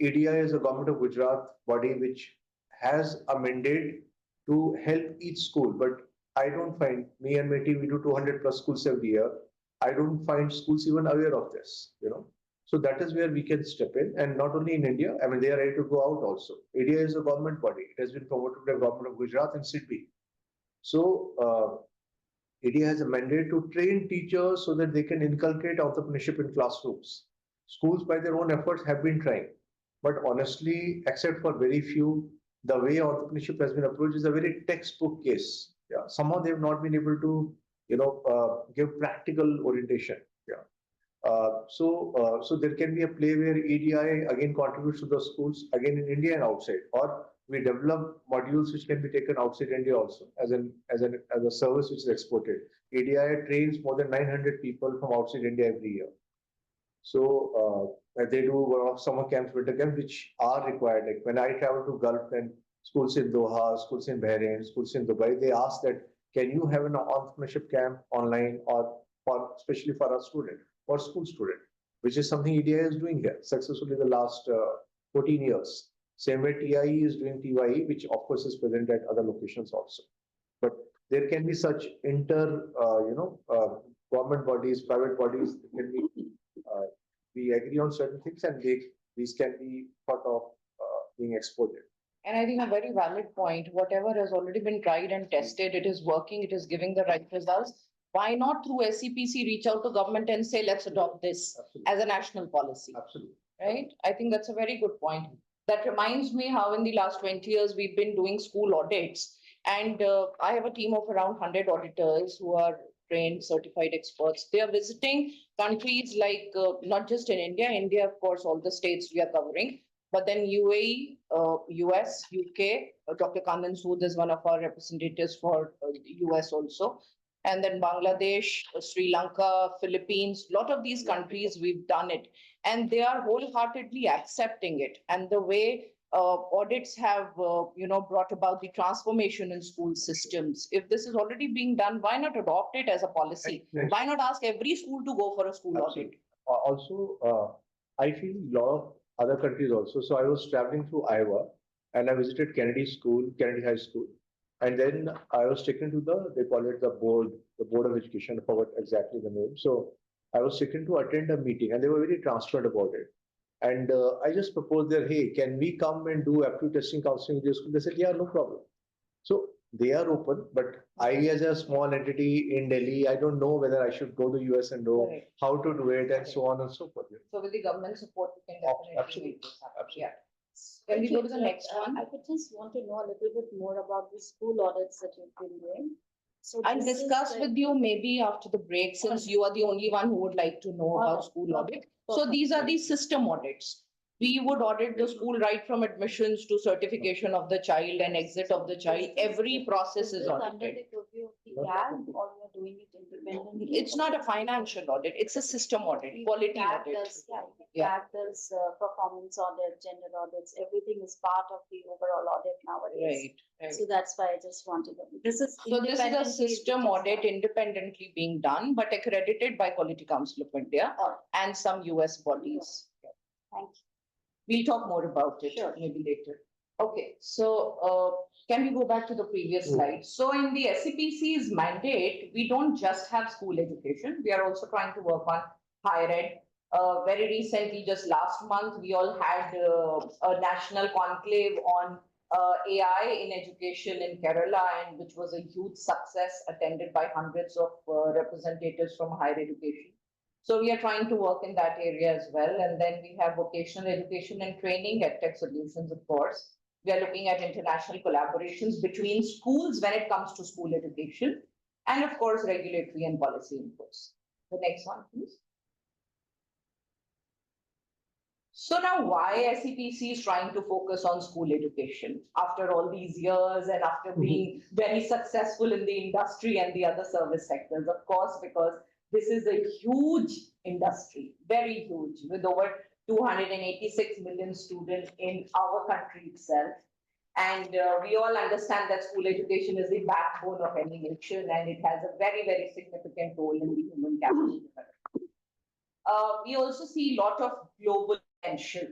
ADI is a government of Gujarat body which has a mandate to help each school. But I don't find, me and my team, we do 200 plus schools every year. I don't find schools even aware of this, So that is where we can step in. And not only in India, they are ready to go out also. ADI is a government body. It has been promoted by the government of Gujarat and Sydney. So ADI has a mandate to train teachers so that they can inculcate entrepreneurship in classrooms. Schools by their own efforts have been trying. But honestly, except for very few, the way entrepreneurship has been approached is a very textbook case. Yeah, somehow they have not been able to, give practical orientation. Yeah, so there can be a play where ADI again contributes to the schools again in India and outside, or we develop modules which can be taken outside India also as a service which is exported. ADI trains more than 900 people from outside India every year. So they do one of summer camps, winter camps, which are required. Like when I travel to Gulf, and schools in Doha, schools in Bahrain, schools in Dubai, they ask that, can you have an entrepreneurship camp online, or especially for a student or school student, which is something EDI is doing here successfully the last 14 years. Same way TIE is doing TYE, which of course is present at other locations also. But there can be such government bodies, private bodies, can be, we agree on certain things, and these can be part of being exported. And I think a very valid point, whatever has already been tried and tested, it is working, it is giving the right results. Why not through SEPC reach out to government and say, let's adopt this as a national policy? Absolutely. Right? I think that's a very good point. That reminds me how in the last 20 years, we've been doing school audits. And I have a team of around 100 auditors who are trained, certified experts. They are visiting countries like, not just in India, of course, all the states we are covering, but then UAE, US, UK, Dr. Kandan Sood is one of our representatives for the US also. and then Bangladesh, Sri Lanka, Philippines, lot of these countries we've done it, and they are wholeheartedly accepting it. And the way audits have, brought about the transformation in school systems. If this is already being done, why not adopt it as a policy? Right. Why not ask every school to go for a school audit? Also, I feel a lot of other countries also. So I was traveling through Iowa and I visited Kennedy School, Kennedy High School. And then I was taken to they call it the board of education, I forgot exactly the name. So I was taken to attend a meeting and they were very transparent about it. And I just proposed there, hey, can we come and do aptitude testing counseling with your school? They said, yeah, no problem. So they are open, but I, as a small entity in Delhi, I don't know whether I should go to US and know Correct. how to do it and so on and so forth. So with the government support, we can definitely Absolutely. make this happen. Yeah. Can we go to the next one? I would just want to know a little bit more about the school audits that you've been doing. So I'll this is discuss like- with you maybe after the break, since you are the only one who would like to know about school audit. So these are the system audits. We would audit the school right from admissions to certification of the child and exit of the child. Every process is Under audited. the purview of the GAG, or you're doing it independently? It's not a financial audit, it's a system audit, quality GAG audit. does, Yeah. GAG does performance audit, gender audits, everything is part of the overall audit nowadays. Right. So that's why I just wanted to, this is. So this is a independently system just audit done. independently being done, but accredited by Quality Council of India and some US bodies. Thank you. We'll talk more about it maybe later. Okay, so can we go back to the previous slide? So in the SEPC's mandate, we don't just have school education. We are also trying to work on higher ed. Very recently, just last month, we all had a national conclave on AI in education in Kerala, and which was a huge success, attended by hundreds of representatives from higher education. So we are trying to work in that area as well. And then we have vocational education and training, EdTech solutions, of course. We are looking at international collaborations between schools when it comes to school education, and of course, regulatory and policy inputs. The next one, please. So now why SEPC is trying to focus on school education after all these years and after being very successful in the industry and the other service sectors? Of course, because this is a huge industry, very huge, with over 286 million students in our country itself. And we all understand that school education is the backbone of any nation, and it has a very, very significant role in the human capital development. We also see a lot of global potential,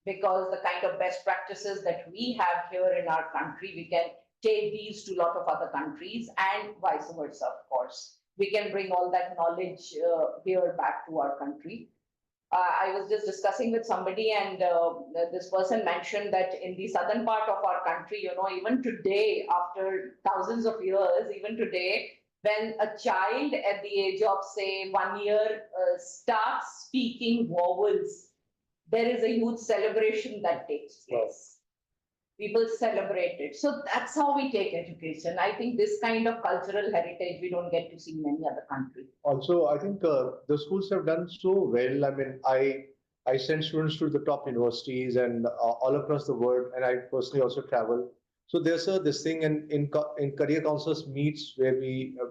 because the kind of best practices that we have here in our country, we can take these to a lot of other countries, and vice versa, of course. We can bring all that knowledge here back to our country. I was just discussing with somebody, and this person mentioned that in the southern part of our country, even today, after thousands of years, even today, when a child at the age of, say, 1 year starts speaking vowels, there is a huge celebration that takes place. People celebrate it. So that's how we take education. I think this kind of cultural heritage we don't get to see in many other countries. Also, I think the schools have done so well. I mean, I send students to the top universities and all across the world, and I personally also travel. So there's this thing in career counselors meets where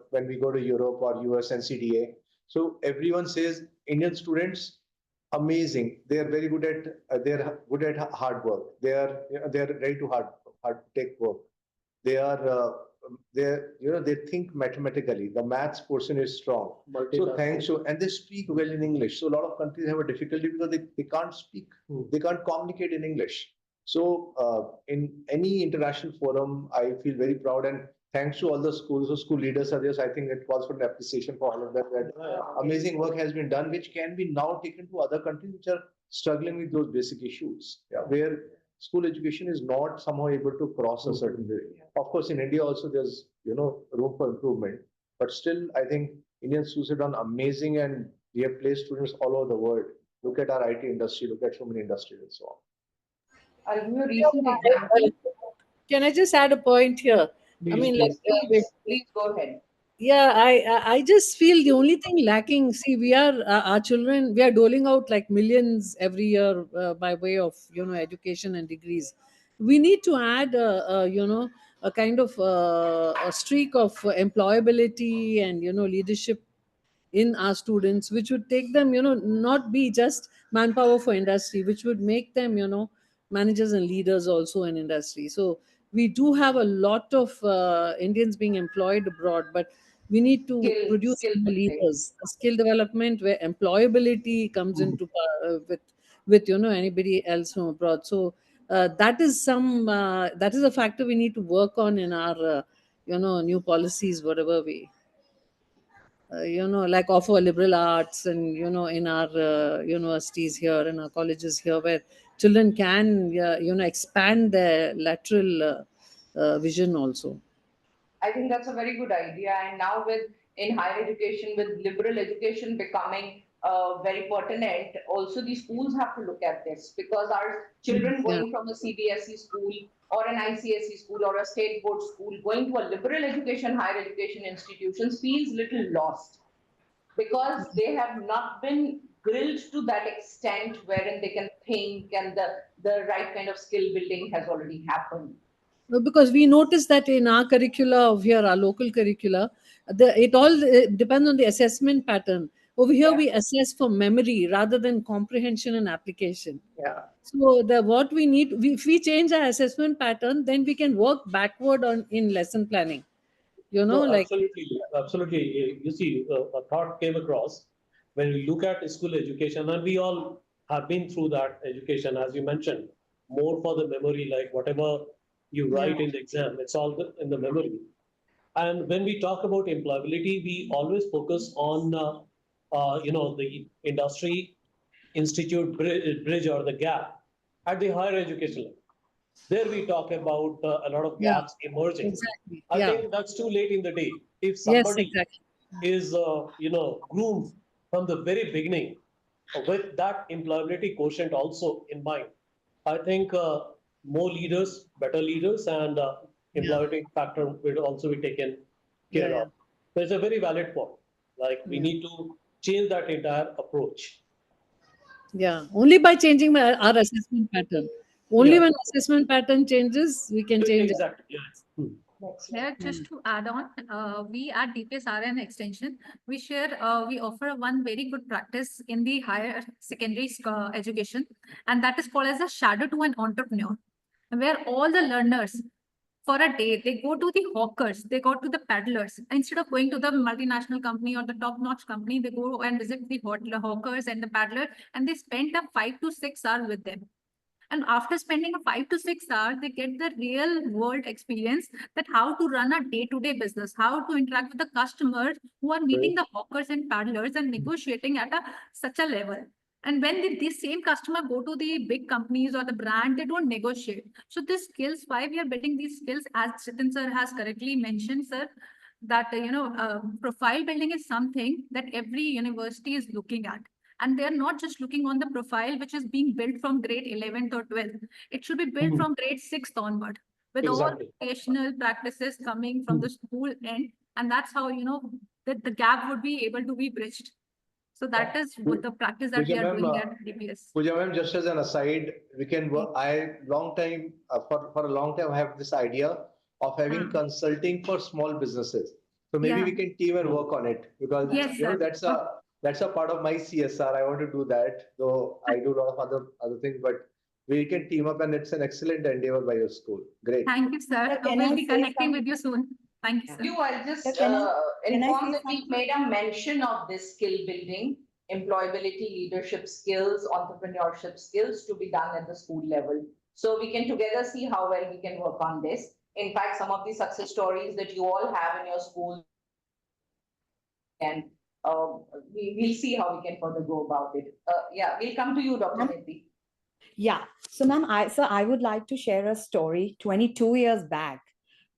when we go to Europe or US and CDA. So everyone says Indian students, amazing. They are very good at hard work. They are ready to hard take work. They are they think mathematically. The maths portion is strong. So thanks to, and they speak well in English. So a lot of countries have a difficulty because they can't speak. They can't communicate in English. So in any international forum, I feel very proud, and thanks to all the schools, the school leaders are there. So I think it calls for an appreciation for all of them. That amazing work has been done, which can be now taken to other countries which are struggling with those basic issues, where school education is not somehow able to cross a certain way. Of course, in India also there's room for improvement, but still I think Indian schools have done amazing, and we have placed students all over the world. Look at our IT industry, look at so many industries and so on. I'll give you a recent example. Can I just add a point here? Please, I mean, please go ahead. Yeah, I just feel the only thing lacking. See, we are our children. We are doling out like millions every year by way of education and degrees. We need to add a kind of a streak of employability and leadership in our students, which would take them, not be just manpower for industry, which would make them, managers and leaders also in industry. So we do have a lot of Indians being employed abroad, but we need to produce skill more building. leaders, skill development where employability comes into with anybody else from abroad. So that is that is a factor we need to work on in our new policies, whatever we like offer liberal arts and in our universities here, in our colleges here, where children can expand their lateral vision also. I think that's a very good idea. And now in higher education, with liberal education becoming very pertinent, also the schools have to look at this, because our children going from a CBSE school or an ICSE school or a state board school going to a liberal education, higher education institutions feels little lost, because they have not been grilled to that extent wherein they can think, and the right kind of skill building has already happened. No, because we notice that in our curricula of here, our local curricula, it all depends on the assessment pattern. Over here, we assess for memory rather than comprehension and application. Yeah. So what we need, if we change our assessment pattern, then we can work backward in lesson planning. No, Like absolutely. You see, a thought came across when we look at school education, and we all have been through that education, as you mentioned, more for the memory, like whatever you write in the exam, it's all in the memory. And when we talk about employability, we always focus on, the industry institute bridge or the gap at the higher education level. There we talk about a lot of gaps emerging. Exactly. I think that's too late in the day. If Yes, somebody exactly. is, groomed from the very beginning with that employability quotient also in mind, I think more leaders, better leaders, and employability factor will also be taken care of. So it's a very valid point. Like we need to change that entire approach. Yeah, only by changing our assessment pattern. Only when assessment pattern changes, we can change it. Exactly. Yes. Here, just to add on, we at DPSRN Extension, we offer one very good practice in the higher secondary education, and that is called as a shadow to an entrepreneur, where all the learners for a day, they go to the hawkers, they go to the peddlers. Instead of going to the multinational company or the top-notch company, they go and visit the hawkers and the peddler, and they spend 5 to 6 hours with them. And after spending 5 to 6 hours, they get the real world experience that how to run a day-to-day business, how to interact with the customers who are meeting the hawkers and paddlers and negotiating at such a level. And when this same customer go to the big companies or the brand, they don't negotiate. So these skills, why we are building these skills, as Chitin sir has correctly mentioned, sir, that profile building is something that every university is looking at. And they're not just looking on the profile which is being built from grade 11th or 12th. It should be built from grade 6th onward, with all educational practices coming from the school end. And that's how, that the gap would be able to be bridged. So that is what the practice that we are doing at DPS. Pooja ma'am, just as an aside, we can work, for a long time, I have this idea of having consulting for small businesses. So maybe we can team and work on it, because that's a part of my CSR. I want to do that, though I do a lot of other things, but we can team up, and it's an excellent endeavor by your school. Great. Thank you, sir. We'll be connecting with you soon. Thank you, sir. I'll just inform that we made a mention of this skill building, employability, leadership skills, entrepreneurship skills to be done at the school level. So we can together see how well we can work on this. In fact, some of the success stories that you all have in your school, and we'll see how we can further go about it. We'll come to you, Dr. Nidhi. Yeah. So, ma'am, I would like to share a story. 22 years back,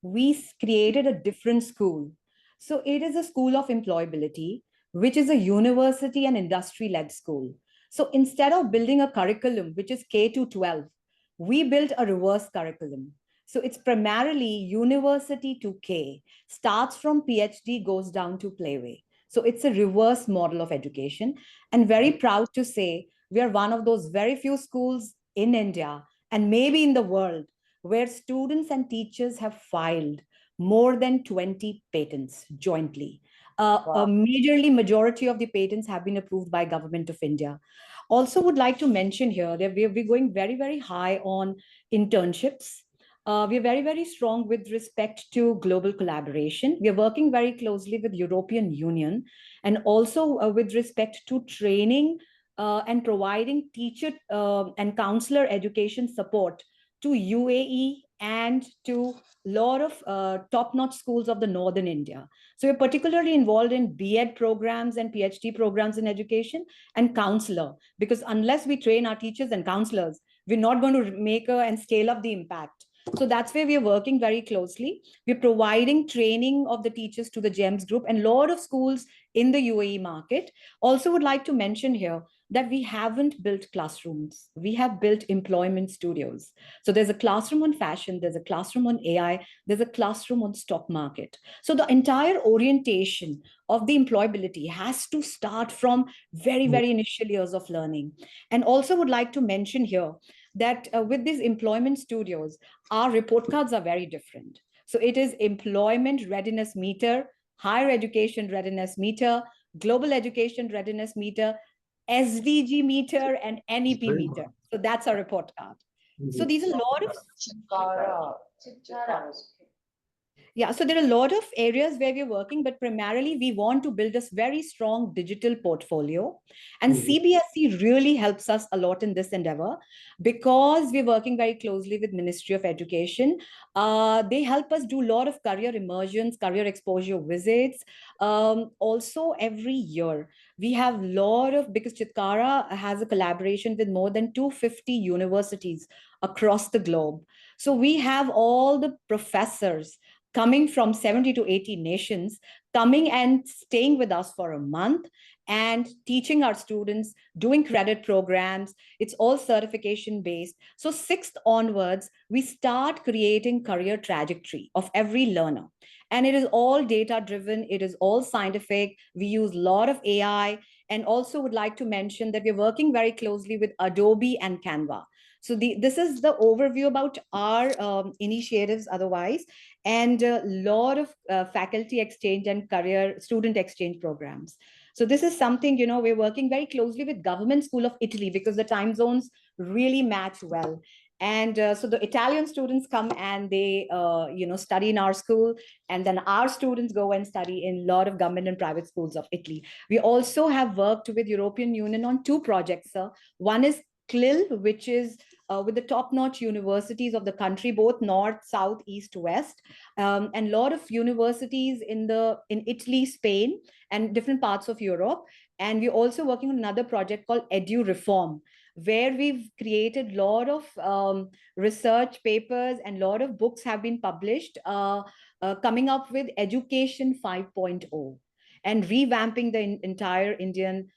we created a different school. So it is a school of employability, which is a university and industry-led school. So instead of building a curriculum, which is K to 12, we built a reverse curriculum. So it's primarily university to K, starts from PhD, goes down to playway. So it's a reverse model of education, and very proud to say we are one of those very few schools in India and maybe in the world where students and teachers have filed more than 20 patents jointly. A majority of the patents have been approved by Government of India. Also would like to mention here that we're going very, very high on internships. We're very, very strong with respect to global collaboration. We are working very closely with European Union, and also with respect to training and providing teacher and counselor education support to UAE and to a lot of top-notch schools of the Northern India. So we're particularly involved in B.Ed programs and PhD programs in education and counselor, because unless we train our teachers and counselors, we're not going to make and scale up the impact. So that's where we are working very closely. We're providing training of the teachers to the GEMS group and a lot of schools in the UAE market. Also would like to mention here that we haven't built classrooms. We have built employment studios. So there's a classroom on fashion, there's a classroom on AI, there's a classroom on stock market. So the entire orientation of the employability has to start from very, very initial years of learning. And also would like to mention here that with these employment studios, our report cards are very different. So it is employment readiness meter, higher education readiness meter, global education readiness meter, SDG meter, and NEP meter. So that's our report card. So these are a lot of yeah, so there are a lot of areas where we're working, but primarily we want to build a very strong digital portfolio. And CBSE really helps us a lot in this endeavor because we're working very closely with Ministry of Education. They help us do a lot of career immersions, career exposure visits. Also, every year we have a lot of, because Chitkara has a collaboration with more than 250 universities across the globe. So we have all the professors coming from 70 to 80 nations, coming and staying with us for a month and teaching our students, doing credit programs. It's all certification based. So 6th onwards, we start creating career trajectory of every learner. And it is all data driven. It is all scientific. We use a lot of AI. And also would like to mention that we're working very closely with Adobe and Canva. So this is the overview about our initiatives otherwise, and a lot of faculty exchange and career student exchange programs. So this is something, you know, we're working very closely with Government School of Italy because the time zones really match well. And so the Italian students come and they, study in our school, and then our students go and study in a lot of government and private schools of Italy. We also have worked with European Union on 2 projects, sir. One is CLIL, which is with the top-notch universities of the country, both north, south, east, west, and a lot of universities in Italy, Spain, and different parts of Europe. And we're also working on another project called Edu Reform, where we've created a lot of research papers and a lot of books have been published, coming up with Education 5.0 and revamping the entire Indian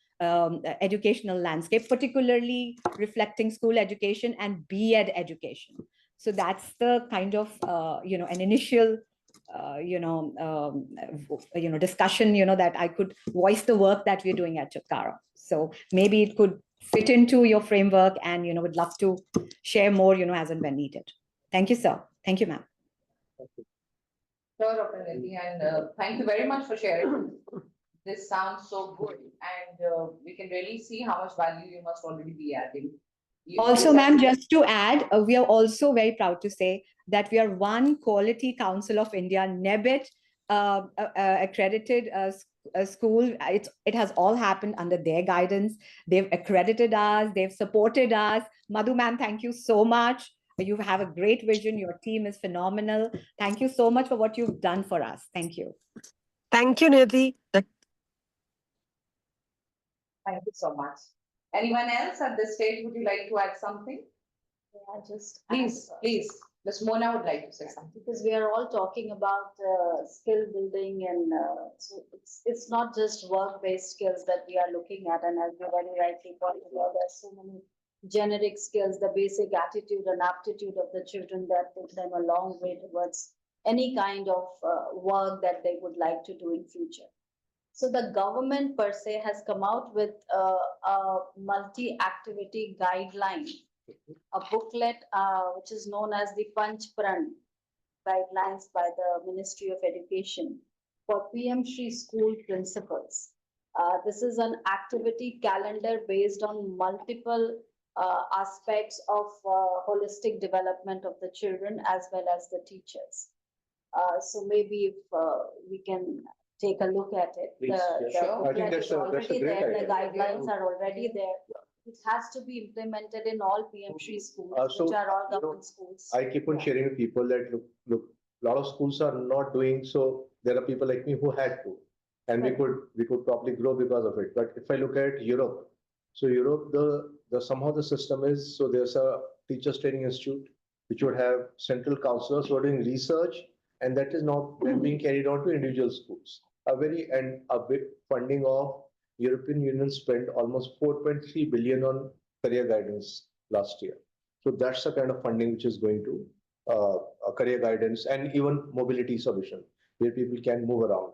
educational landscape, particularly reflecting school education and B.Ed education. So that's the kind of, an initial, discussion, that I could voice the work that we're doing at Chitkara. So maybe it could fit into your framework, and, would love to share more, as and when needed. Thank you, sir. Thank you, ma'am. Sure, Dr. Nidhi, and thank you very much for sharing. This sounds so good, and we can really see how much value you must already be adding. Also, ma'am, just to add, we are also very proud to say that we are one Quality Council of India, NEBIT accredited school. It has all happened under their guidance. They've accredited us, they've supported us. Madhu, ma'am, thank you so much. You have a great vision. Your team is phenomenal. Thank you so much for what you've done for us. Thank you. Thank you, Nidhi. Thank you so much. Anyone else at this stage, would you like to add something? Yeah, just please. Ms. Mona would like to say something. Because we are all talking about skill building, and so it's not just work-based skills that we are looking at. And as you very rightly pointed out, there's so many generic skills, the basic attitude and aptitude of the children that take them a long way towards any kind of work that they would like to do in future. So the government per se has come out with a multi-activity guideline a booklet which is known as the Panch Pran guidelines by the Ministry of Education for PM Shri school principals. This is an activity calendar based on multiple aspects of holistic development of the children as well as the teachers. So maybe if we can take a look at it. Please, The sure. I think booklet is already great there, the idea. guidelines are already there. It has to be implemented in all PM Shri schools, So, which are all you know, government schools. I keep on sharing with people that look, a lot of schools are not doing so. There are people like me who had to, and we could probably grow because of it. But if I look at Europe, so Europe, the somehow the system is so there's a teachers training institute which would have central counselors who are doing research, and that is now being carried on to individual schools. A big funding of European Union spent almost 4.3 billion on career guidance last year. So that's the kind of funding which is going to career guidance and even mobility solution where people can move around.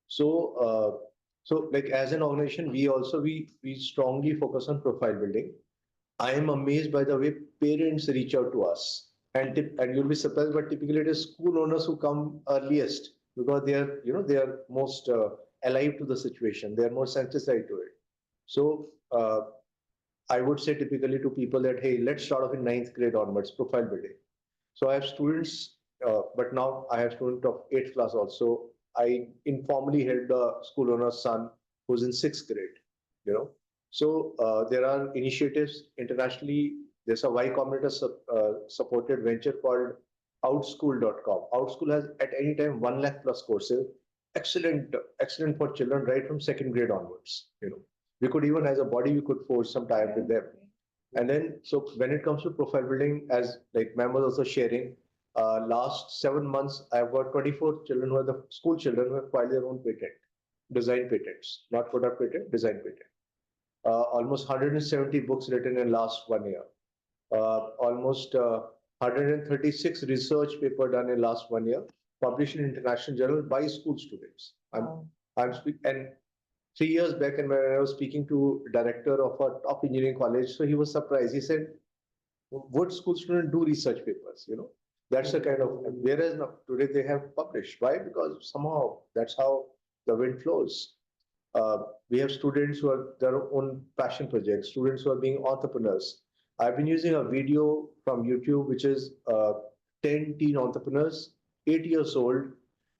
So, so like as an organization, we strongly focus on profile building. I am amazed by the way parents reach out to us, and you'll be surprised, but typically it is school owners who come earliest because they are most alive to the situation. They are more sensitized to it. So I would say typically to people that, hey, let's start off in 9th grade onwards, profile building. So I have students, but now I have students of 8th class also. I informally helped a school owner's son who's in 6th grade, So there are initiatives internationally. There's a Y Combinator supported venture called outschool.com. Outschool has at any time 1 lakh plus courses. Excellent for children right from 2nd grade onwards. We could even as a body, we could force some time with them. And then, so when it comes to profile building, as like ma'am was also sharing, last 7 months, I've got 24 children who are the school children who have filed their own patent, design patents, not product patent, design patent. Almost 170 books written in last 1 year. Almost 136 research paper done in last 1 year, published in international journal by school students. And 3 years back, and when I was speaking to director of a top engineering college, so he was surprised. He said, "Would school students do research papers?" That's the kind of. Whereas now, today they have published. Why? Because somehow that's how the wind flows. We have students who have their own passion projects. Students who are being entrepreneurs. I've been using a video from YouTube, which is 10 teen entrepreneurs, 8 years old,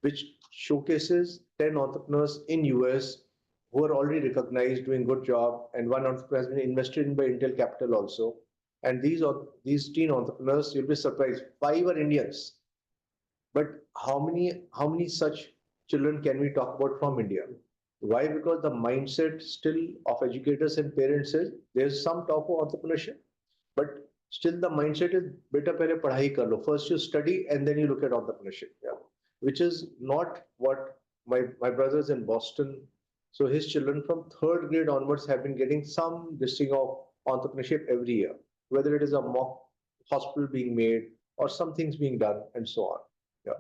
which showcases 10 entrepreneurs in US who are already recognized, doing good job, and one entrepreneur has been invested in by Intel Capital also. And these teen entrepreneurs, you'll be surprised, 5 are Indians. But how many such children can we talk about from India? Why? Because the mindset still of educators and parents is there's some talk of entrepreneurship, but still the mindset is beta pehle padhai kar lo. First you study and then you look at entrepreneurship. Yeah. Which is not what my brothers in Boston. So his children from 3rd grade onwards have been getting some listing of entrepreneurship every year, whether it is a mock hospital being made or some things being done and so on. Yeah.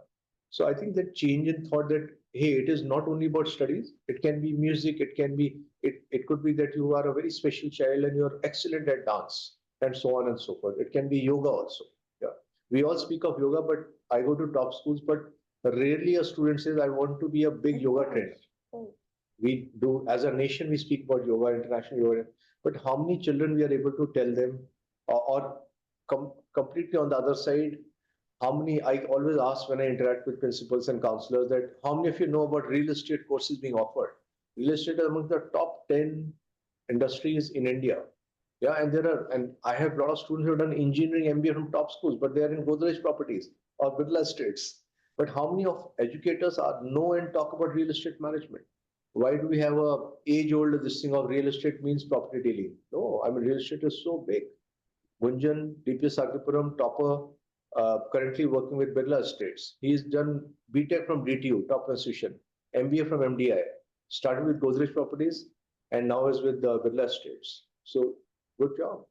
So I think that change in thought that, hey, it is not only about studies, it can be music, it could be that you are a very special child and you're excellent at dance and so on and so forth. It can be yoga also. Yeah. We all speak of yoga, but I go to top schools, but rarely a student says, I want to be a big yoga trainer. We do, as a nation, we speak about yoga, international yoga, but how many children we are able to tell them, completely on the other side, how many, I always ask when I interact with principals and counselors that how many of you know about real estate courses being offered? Real estate is among the top 10 industries in India. Yeah, and I have a lot of students who have done engineering MBA from top schools, but they are in Godrej properties or Birla estates. But how many of educators know and talk about real estate management? Why do we have a age-old this thing of real estate means property dealing? No, I mean, real estate is so big. Gunjan, DPS Sakipuram, topper, currently working with Birla Estates. He's done BTech from DTU, top institution, MBA from MDI, started with Godrej Properties, and now is with Birla Estates. So, good job.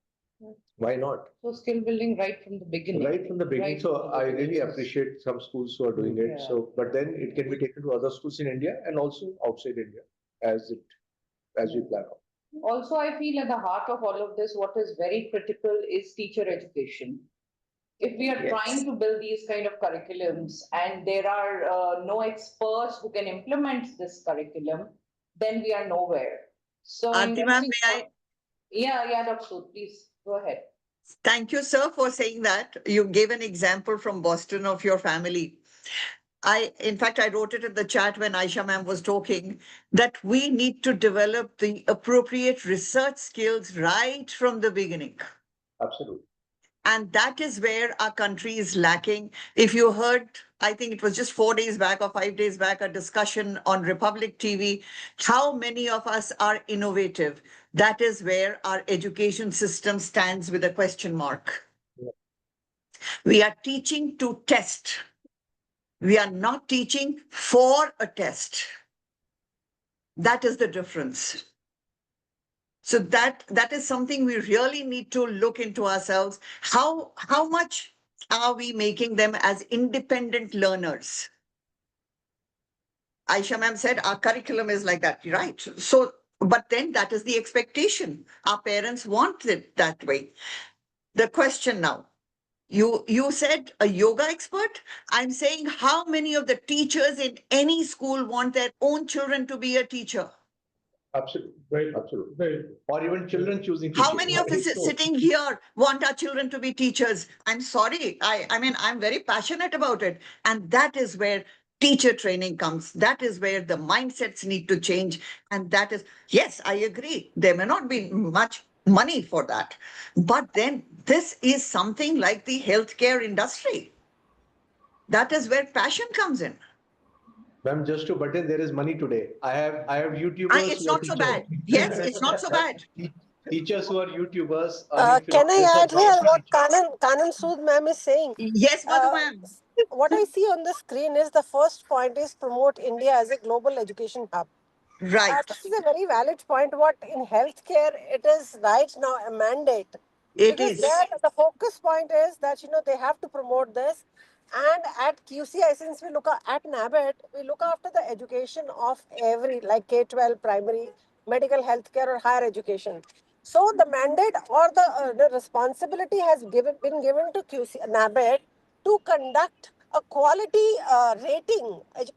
Why not? So skill building right from the beginning. Right from the beginning. Right so I really appreciate some schools who are doing it. Yeah. So, but then it can be taken to other schools in India and also outside India as we plan on. Also, I feel at the heart of all of this, what is very critical is teacher education. If we are trying to build these kind of curriculums and there are no experts who can implement this curriculum, then we are nowhere. So, Aarti ma'am, may I? Yeah, Dr. Sood, please go ahead. Thank you, sir, for saying that. You gave an example from Boston of your family. In fact, I wrote it in the chat when Aisha ma'am was talking that we need to develop the appropriate research skills right from the beginning. Absolutely. And that is where our country is lacking. If you heard, I think it was just 4 days back or 5 days back, a discussion on Republic TV, how many of us are innovative. That is where our education system stands with a question mark. We are teaching to test. We are not teaching for a test. That is the difference. So that is something we really need to look into ourselves. How much are we making them as independent learners? Aisha ma'am said our curriculum is like that, right? So, but then that is the expectation. Our parents want it that way. The question now, you said a yoga expert. I'm saying how many of the teachers in any school want their own children to be a teacher? Absolutely. Very, absolutely. Very. Or even children choosing How teaching. many of us sitting here want our children to be teachers? I'm sorry. I mean, I'm very passionate about it. And that is where teacher training comes. That is where the mindsets need to change. And that is, yes, I agree. There may not be much money for that. But then this is something like the healthcare industry. That is where passion comes in. Ma'am, just to butt in, there is money today. I have YouTubers. It's not so bad. Yes, it's not so bad. Teachers who are YouTubers. Can I add here what Kanan Sood ma'am is saying? Yes, Madhu ma'am. What I see on the screen is the first point is promote India as a global education hub. Right. This is a very valid point. What in healthcare, it is right now a mandate. It Because is. there, the focus point is that, they have to promote this. And at QCI, since we look at NABET, we look after the education of every, like K-12, primary, medical, healthcare, or higher education. So the mandate or the responsibility has been given to QC, NABET to conduct a quality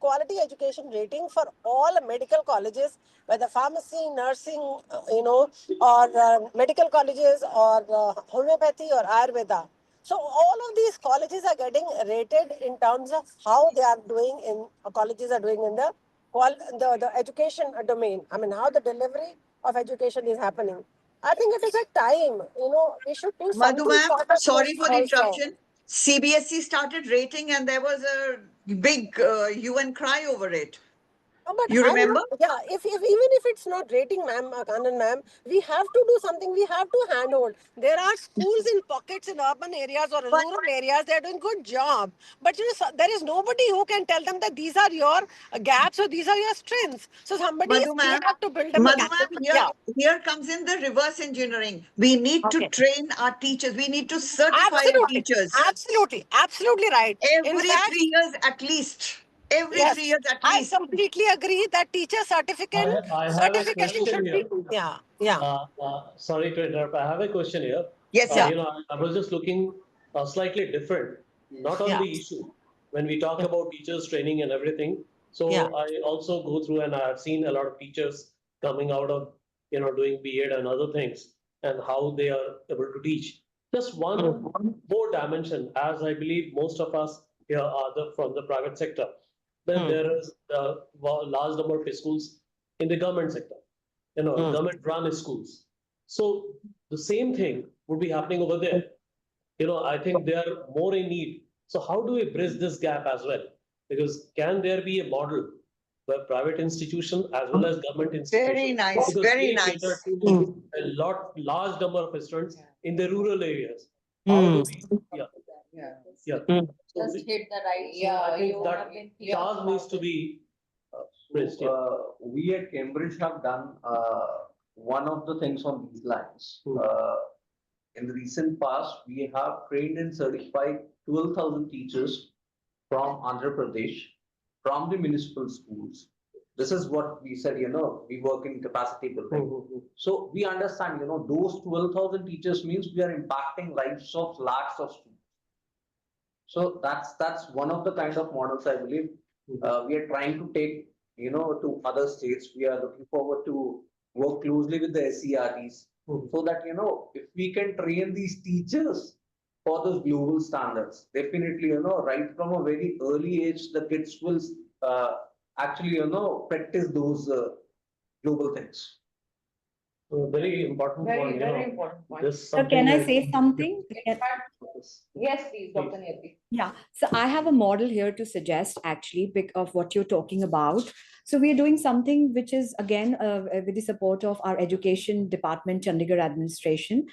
quality education rating for all medical colleges, whether pharmacy, nursing, or medical colleges, or homeopathy or Ayurveda. So all of these colleges are getting rated in terms of how they are doing colleges are doing in the education domain. I mean, how the delivery of education is happening. I think it is a time, we should do Madhu something ma'am, sort of sorry for the also. interruption. CBSE started rating and there was a big hue and cry over it. But You remember? Yeah, even if it's not rating, ma'am, Kanan ma'am, we have to do something. We have to handhold. There are schools in pockets in urban areas or rural areas. They're doing good job. But there is nobody who can tell them that these are your gaps or these are your strengths. So somebody Madhu ma'am, have to build them a gap. here comes in the reverse engineering. We need to train our teachers. We need to certify our teachers. Absolutely right. Every 3 years at least. Every 3 years at least. I completely agree that teacher certification should be. Sorry to interrupt. I have a question here. Yes, sir. I was just looking slightly different, not on the issue. When we talk about teachers training and everything, so I also go through and I have seen a lot of teachers coming out of doing B.Ed and other things and how they are able to teach. Just one more dimension, as I believe most of us here are from the private sector. Then there is a large number of schools in the government sector, government run schools. So the same thing would be happening over there. I think they are more in need. So how do we bridge this gap as well? Because can there be a model where private institution as well as government institution? Very nice, because very they nice. cater to a large number of students in the rural areas. How do we? So Just hit the right. I think that task needs to be bridged. We at Cambridge have done one of the things on these lines. In the recent past, we have trained and certified 12,000 teachers from Andhra Pradesh, from the municipal schools. This is what we said, we work in capacity building. So we understand, those 12,000 teachers means we are impacting lives of lakhs of students. So that's one of the kind of models I believe we are trying to take, to other states. We are looking forward to work closely with the SERTs so that, if we can train these teachers for those global standards, definitely, right from a very early age, the kids will actually, practice those global things. So very important point, Very important point. This So can I something say something? Yes, please, Dr. Nirti. Yeah, so I have a model here to suggest actually of what you're talking about. So we are doing something which is again with the support of our education department, Chandigarh administration.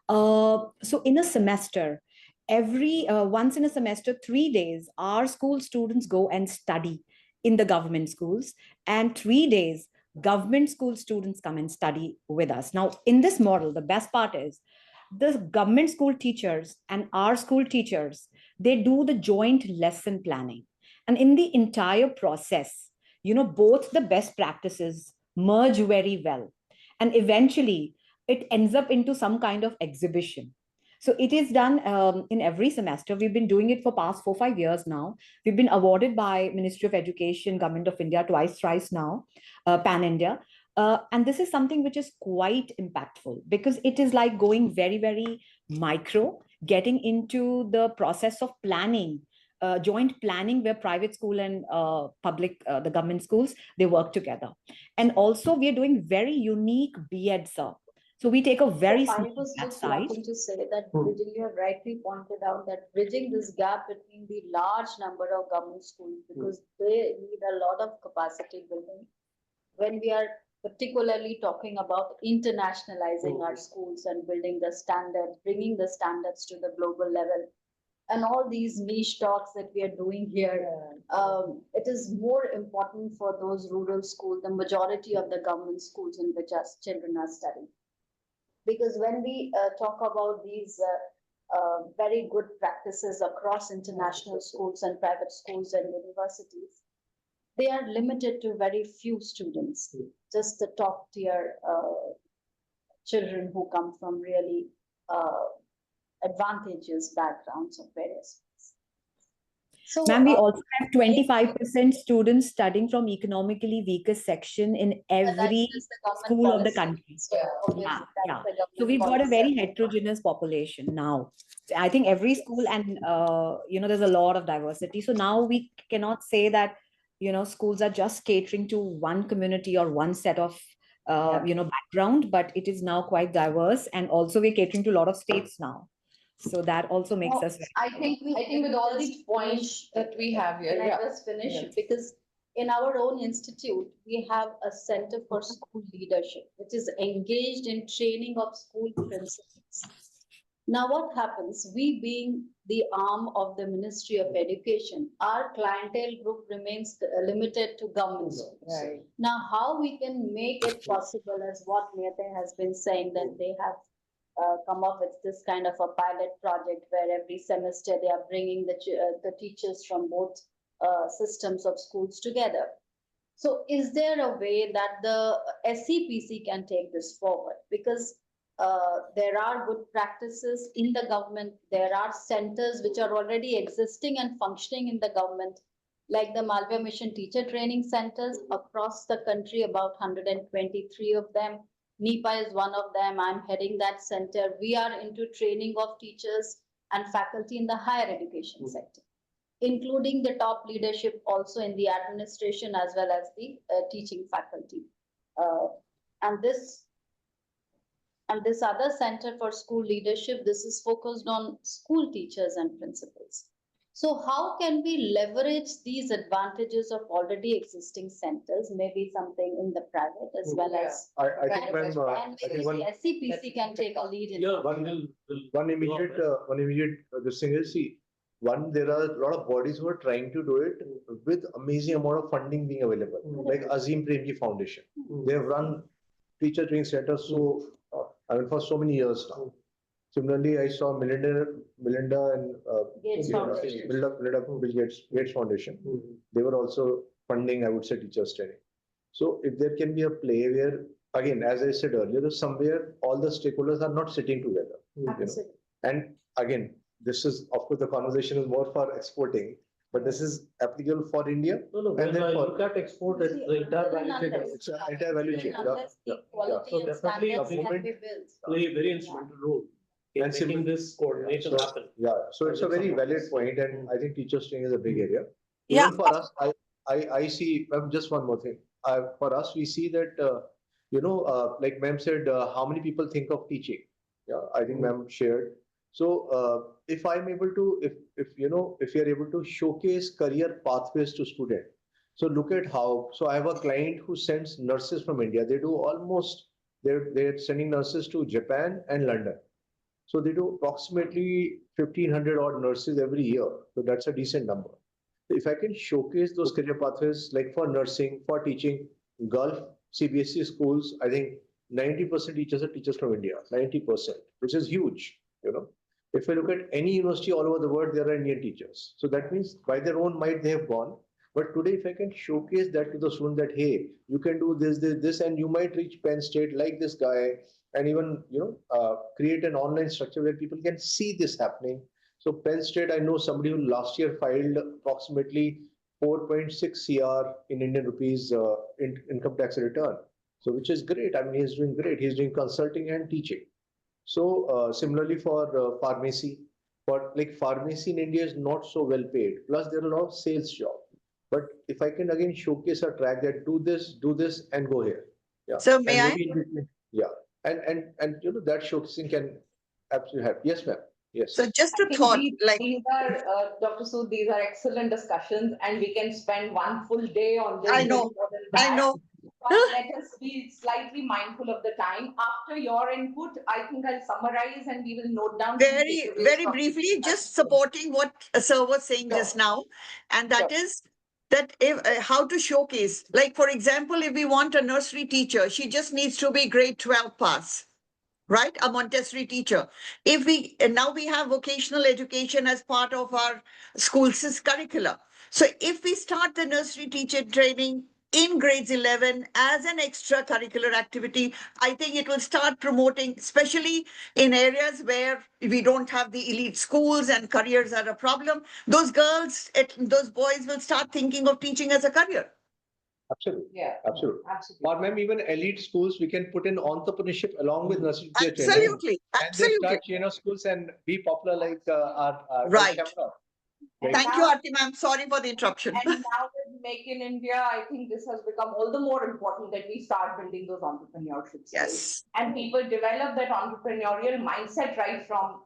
So in a semester, every once in a semester, 3 days, our school students go and study in the government schools, and 3 days government school students come and study with us. Now, in this model, the best part is the government school teachers and our school teachers, they do the joint lesson planning. And in the entire process, both the best practices merge very well. And eventually, it ends up into some kind of exhibition. So it is done in every semester. We've been doing it for past 4-5 years now. We've been awarded by Ministry of Education, Government of India thrice now, Pan India. And this is something which is quite impactful because it is like going very, very micro, getting into the process of planning, joint planning where private school and the government schools, they work together. And also we are doing very unique B.Ed, sir. So we take a very So I small was gap just size. wanting to say that bridging, you have rightly pointed out that bridging this gap between the large number of government schools, because they need a lot of capacity building. When we are particularly talking about internationalizing our schools and building the standards, bringing the standards to the global level, and all these niche talks that we are doing here, it is more important for those rural schools, the majority of the government schools in which our children are studying. Because when we talk about these very good practices across international schools and private schools and universities, they are limited to very few students, just the top tier children who come from really advantageous backgrounds of various. So, Ma'am, we also have 25% students studying from economically weakest section in every school of the country. Yeah, yeah. So we've got a very heterogeneous population now. I think every school and, there's a lot of diversity. So now we cannot say that, schools are just catering to one community or one set of, background, but it is now quite diverse. And also we're catering to a lot of states now. So that also makes us very. I think with all these points that we have here, can I just finish? Because in our own institute, we have a Center for School Leadership, which is engaged in training of school principals. Now, what happens? We being the arm of the Ministry of Education, our clientele group remains limited to government schools. Right. Now, how we can make it possible, as what Niyate has been saying, that they have come up with this kind of a pilot project where every semester they are bringing the teachers from both systems of schools together. So is there a way that the SEPC can take this forward? Because there are good practices in the government. There are centers which are already existing and functioning in the government, like the Malviya Mission Teacher Training Centers across the country, about 123 of them. NIPA is one of them. I'm heading that center. We are into training of teachers and faculty in the higher education sector, including the top leadership also in the administration as well as the teaching faculty. And this other Center for School Leadership, this is focused on school teachers and principals. So how can we leverage these advantages of already existing centers, maybe something in the private as well as I think when, and maybe the SEPC can take a lead in one immediate this thing is, see, there are a lot of bodies who are trying to do it with amazing amount of funding being available, like Azim Premji Foundation. They have run teacher training centers for so many years now. Similarly, I saw Melinda and Gates Foundation. Bill Gates Foundation. They were also funding, I would say, teachers training. So if there can be a play where, again, as I said earlier, somewhere all the stakeholders are not sitting together. Absolutely. And again, this is, of course, the conversation is more for exporting, but this is applicable for India. No, and when I therefore, look at export, it's the entire value chain. it's an entire value chain. So definitely government play a very instrumental role in And making this coordination So, happen. yeah, so it's a With very some of valid this. point, and I think teachers training is a big area. Yeah. Even for us, I see, just one more thing. For us, we see that, like ma'am said, how many people think of teaching? Yeah, I think ma'am shared. So, if I'm able to, if you're able to showcase career pathways to student, so look at how, so I have a client who sends nurses from India. They do almost, they're sending nurses to Japan and London. So they do approximately 1,500 odd nurses every year. So that's a decent number. If I can showcase those career pathways, like for nursing, for teaching, Gulf, CBSE schools, I think 90% teachers are teachers from India, 90%, which is huge, If I look at any university all over the world, there are Indian teachers. So that means by their own might, they have gone. But today, if I can showcase that to the student that, hey, you can do this, and you might reach Penn State like this guy, and even, create an online structure where people can see this happening. So Penn State, I know somebody who last year filed approximately 4.6 CR in Indian rupees in income tax return. So which is great. I mean, he's doing great. He's doing consulting and teaching. So similarly for pharmacy, pharmacy in India is not so well paid. Plus there are a lot of sales jobs. But if I can again showcase a track that do this and go here. Yeah. So may and I? maybe in between, yeah. And that showcasing can absolutely help. Yes, ma'am. Yes. So just I a think thought, like these are, Dr. Sood, these are excellent discussions, and we can spend one full day on this. I know, maybe more than I that. know. But let us be slightly mindful of the time. After your input, I think I'll summarize and we will note down. Very, very briefly, just supporting what Sir was saying just now, and that is that if how to showcase. Like for example, if we want a nursery teacher, she just needs to be grade 12 pass, right? A Montessori teacher. If we and now we have vocational education as part of our school's curricula. So if we start the nursery teacher training in grades 11 as an extracurricular activity, I think it will start promoting, especially in areas where we don't have the elite schools and careers are a problem. Those girls, those boys will start thinking of teaching as a career. Absolutely. Yeah. Absolutely. Absolutely. Or maybe even elite schools, we can put in entrepreneurship along with nursery teacher training. Absolutely. And they start chain of schools and be popular like our Right. Shamrock. Thank you, Arti ma'am. Sorry for the interruption. And now with Make in India, I think this has become all the more important that we start building those entrepreneurship skills. Yes. And people develop that entrepreneurial mindset right from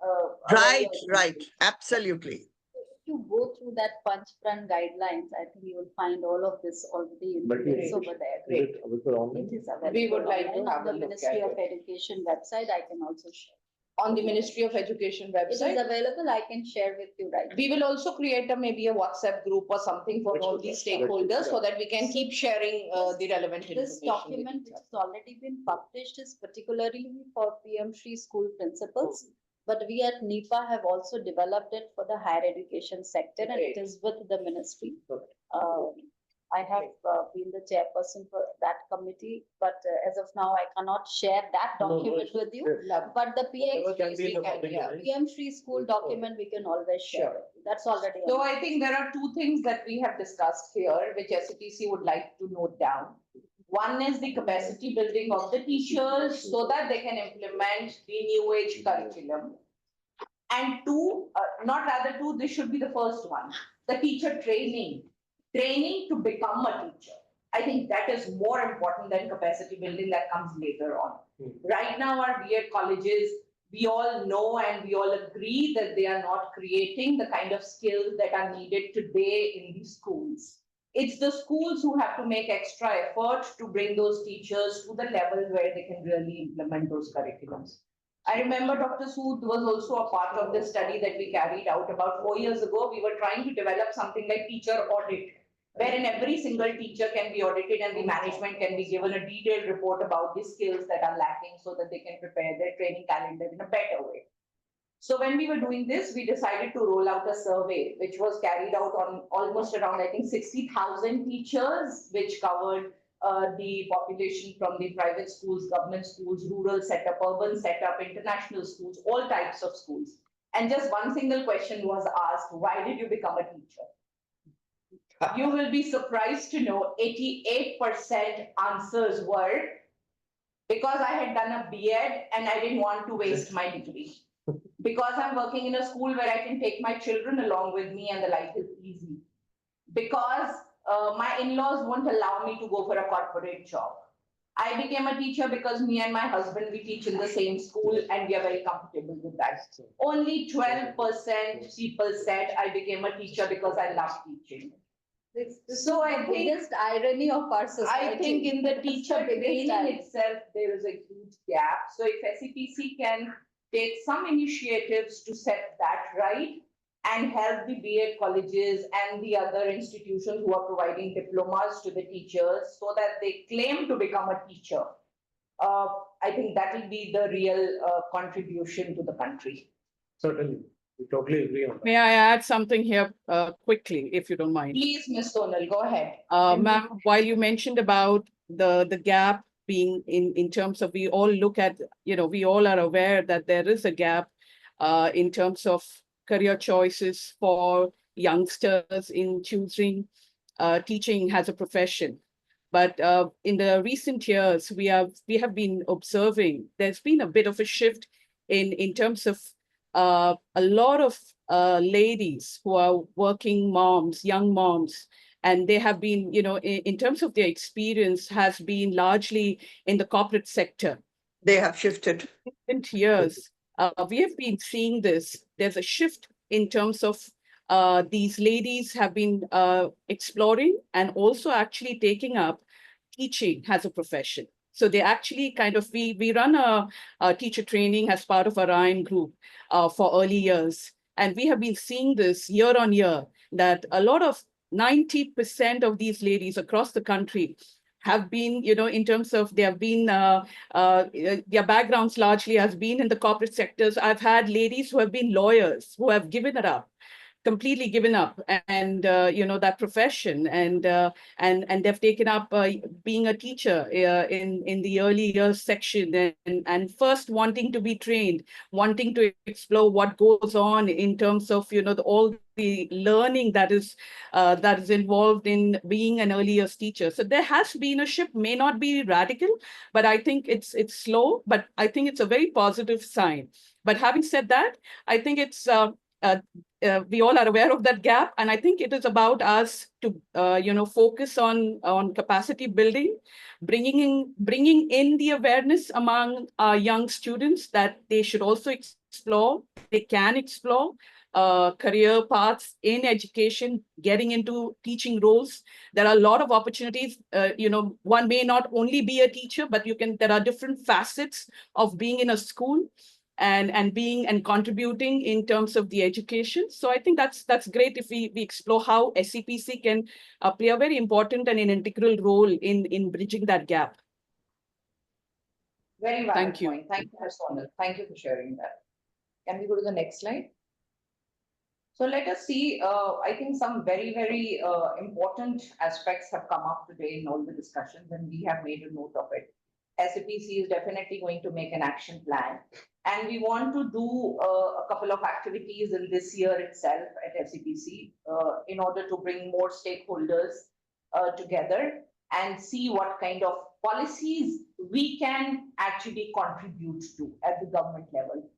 Right. Absolutely. To go through that punch front guidelines, I think you will find all of this already in place over there. Great. It is available. We would like to online have on a the look Ministry at of Education website. I can also share. On the Ministry of Education It website. is available. I can share with you right We will also create maybe a WhatsApp group or something for all these stakeholders so that we can keep sharing the relevant information. This document, which has already been published, is particularly for PM Shri school principals. But we at NIPA have also developed it for the higher education sector, and it is with the ministry. I have been the chairperson for that committee, but as of now, I cannot share that document with you. But the PM Shri school document, we can always share. That's already. So I think there are two things that we have discussed here, which SEPC would like to note down. One is the capacity building of the teachers so that they can implement the new age curriculum. And two, this should be the first one, the teacher training to become a teacher. I think that is more important than capacity building that comes later on. Right now, our BEd colleges, we all know and we all agree that they are not creating the kind of skills that are needed today in the schools. It's the schools who have to make extra effort to bring those teachers to the level where they can really implement those curriculums. I remember Dr. Sood was also a part of the study that we carried out about 4 years ago. We were trying to develop something like teacher audit, wherein every single teacher can be audited and the management can be given a detailed report about the skills that are lacking so that they can prepare their training calendar in a better way. So when we were doing this, we decided to roll out a survey, which was carried out on almost around, I think, 60,000 teachers, which covered the population from the private schools, government schools, rural setup, urban setup, international schools, all types of schools. And just one single question was asked, why did you become a teacher? You will be surprised to know 88% answers were because I had done a B.Ed and I didn't want to waste my degree. Because I'm working in a school where I can take my children along with me and the life is easy. Because my in-laws won't allow me to go for a corporate job. I became a teacher because me and my husband, we teach in the same school and we are very comfortable with that. Only 12% people said I became a teacher because I love teaching. So I think biggest irony of our I society. think in the teacher training itself, there is a huge gap. So if SEPC can take some initiatives to set that right and help the B.Ed colleges and the other institutions who are providing diplomas to the teachers so that they claim to become a teacher, I think that will be the real contribution to the country. Certainly, we totally agree on that. May I add something here quickly, if you don't mind? Please, Ms. Sonal, go ahead. Ma'am, while you mentioned about the gap being in terms of we all look at, we all are aware that there is a gap in terms of career choices for youngsters in choosing teaching as a profession. But in the recent years, we have been observing there's been a bit of a shift in terms of a lot of ladies who are working moms, young moms, and they have been, in terms of their experience, has been largely in the corporate sector. They have shifted. In recent years, we have been seeing this. There's a shift in terms of these ladies have been exploring and also actually taking up teaching as a profession. So they actually kind of, we run a teacher training as part of our RIAN group for early years. And we have been seeing this year on year, that a lot of 90% of these ladies across the country have been, in terms of they have been, their backgrounds largely has been in the corporate sectors. I've had ladies who have been lawyers who have given it up, completely given up, and that profession, and they've taken up being a teacher in the early years section, and first wanting to be trained, wanting to explore what goes on in terms of all the learning that is involved in being an early years teacher. So there has been a shift, may not be radical, but I think it's slow, but I think it's a very positive sign. But having said that, I think it's we all are aware of that gap, and I think it is about us to focus on capacity building, bringing in the awareness among our young students that they should also explore, they can explore career paths in education, getting into teaching roles. There are a lot of opportunities. One may not only be a teacher, but there are different facets of being in a school and being and contributing in terms of the education. So I think that's great if we explore how SEPC can play a very important and an integral role in bridging that gap. Very valid Thank you. point. Thank you, Ms. Sonal. Thank you for sharing that. Can we go to the next slide? So let us see, I think some very, very important aspects have come up today in all the discussions, and we have made a note of it. SEPC is definitely going to make an action plan, and we want to do a couple of activities in this year itself at SEPC in order to bring more stakeholders together and see what kind of policies we can actually contribute to at the government level.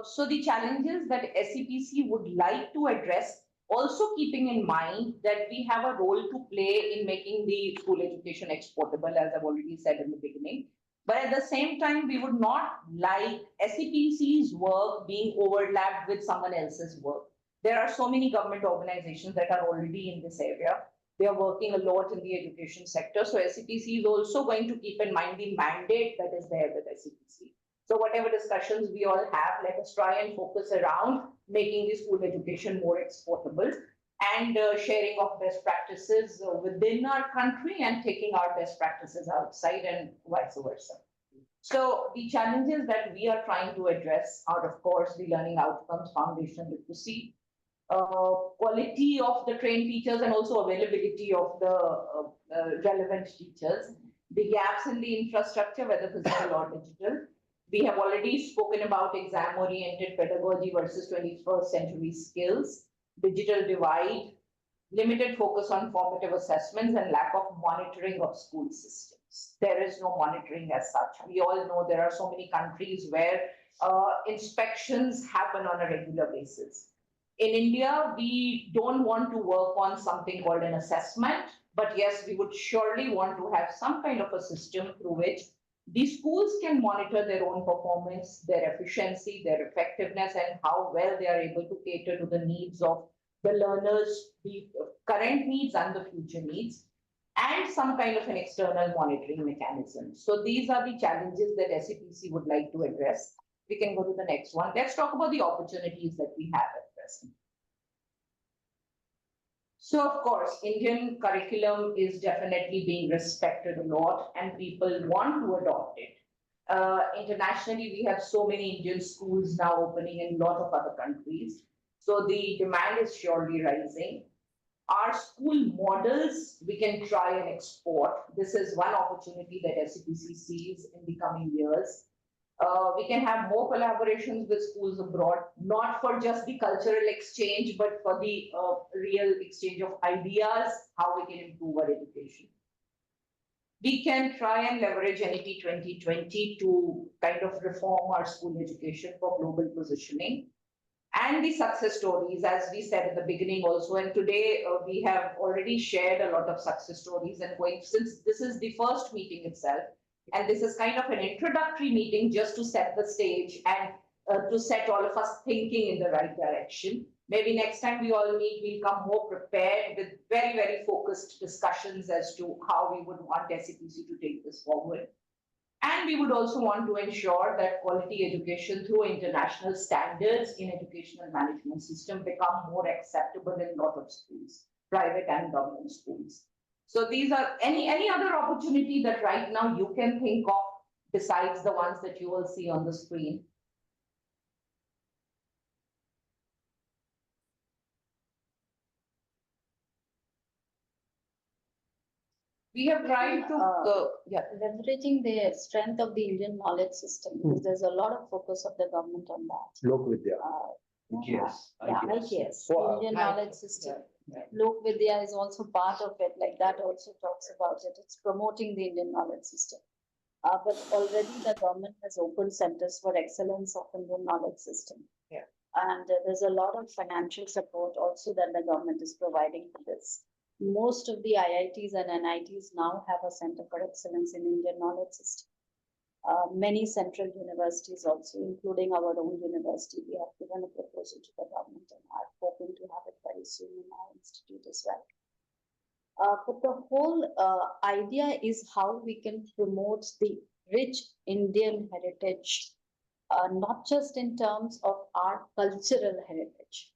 So the challenges that SEPC would like to address, also keeping in mind that we have a role to play in making the school education exportable, as I've already said in the beginning. But at the same time, we would not like SEPC's work being overlapped with someone else's work. There are so many government organizations that are already in this area. They are working a lot in the education sector. So SEPC is also going to keep in mind the mandate that is there with SEPC. So whatever discussions we all have, let us try and focus around making the school education more exportable and sharing of best practices within our country and taking our best practices outside and vice versa. So the challenges that we are trying to address are, of course, the learning outcomes, foundation literacy, quality of the trained teachers and also availability of the relevant teachers, the gaps in the infrastructure, whether physical or digital. We have already spoken about exam-oriented pedagogy versus 21st century skills, digital divide, limited focus on formative assessments, and lack of monitoring of school systems. There is no monitoring as such. We all know there are so many countries where inspections happen on a regular basis. In India, we don't want to work on something called an assessment, but yes, we would surely want to have some kind of a system through which the schools can monitor their own performance, their efficiency, their effectiveness, and how well they are able to cater to the needs of the learners, the current needs and the future needs, and some kind of an external monitoring mechanism. So these are the challenges that SEPC would like to address. We can go to the next one. Let's talk about the opportunities that we have at present. So of course, Indian curriculum is definitely being respected a lot and people want to adopt it. Internationally, we have so many Indian schools now opening in a lot of other countries. So the demand is surely rising. Our school models, we can try and export. This is one opportunity that SEPC sees in the coming years. We can have more collaborations with schools abroad, not for just the cultural exchange, but for the real exchange of ideas, how we can improve our education. We can try and leverage NEP 2020 to kind of reform our school education for global positioning. And the success stories, as we said at the beginning also, and today we have already shared a lot of success stories, and since this is the first meeting itself, and this is kind of an introductory meeting just to set the stage and to set all of us thinking in the right direction. Maybe next time we all meet, we'll come more prepared with very, very focused discussions as to how we would want SEPC to take this forward. And we would also want to ensure that quality education through international standards in educational management system become more acceptable in a lot of schools, private and government schools. So these are any other opportunity that right now you can think of besides the ones that you will see on the screen. We have tried to leveraging the strength of the Indian knowledge system, because there's a lot of focus of the government on that. Lok Vidya. Yes. Yeah, IKS, Wow. Indian knowledge system. Lok Vidya is also part of it, like that also talks about it. It's promoting the Indian knowledge system. But already the government has opened centers for excellence of Indian knowledge system. Yeah. And there's a lot of financial support also that the government is providing for this. Most of the IITs and NITs now have a center for excellence in Indian knowledge system. Many central universities also, including our own university, we have given a proposal to the government and are hoping to have it very soon in our institute as well. But the whole idea is how we can promote the rich Indian heritage, not just in terms of our cultural heritage,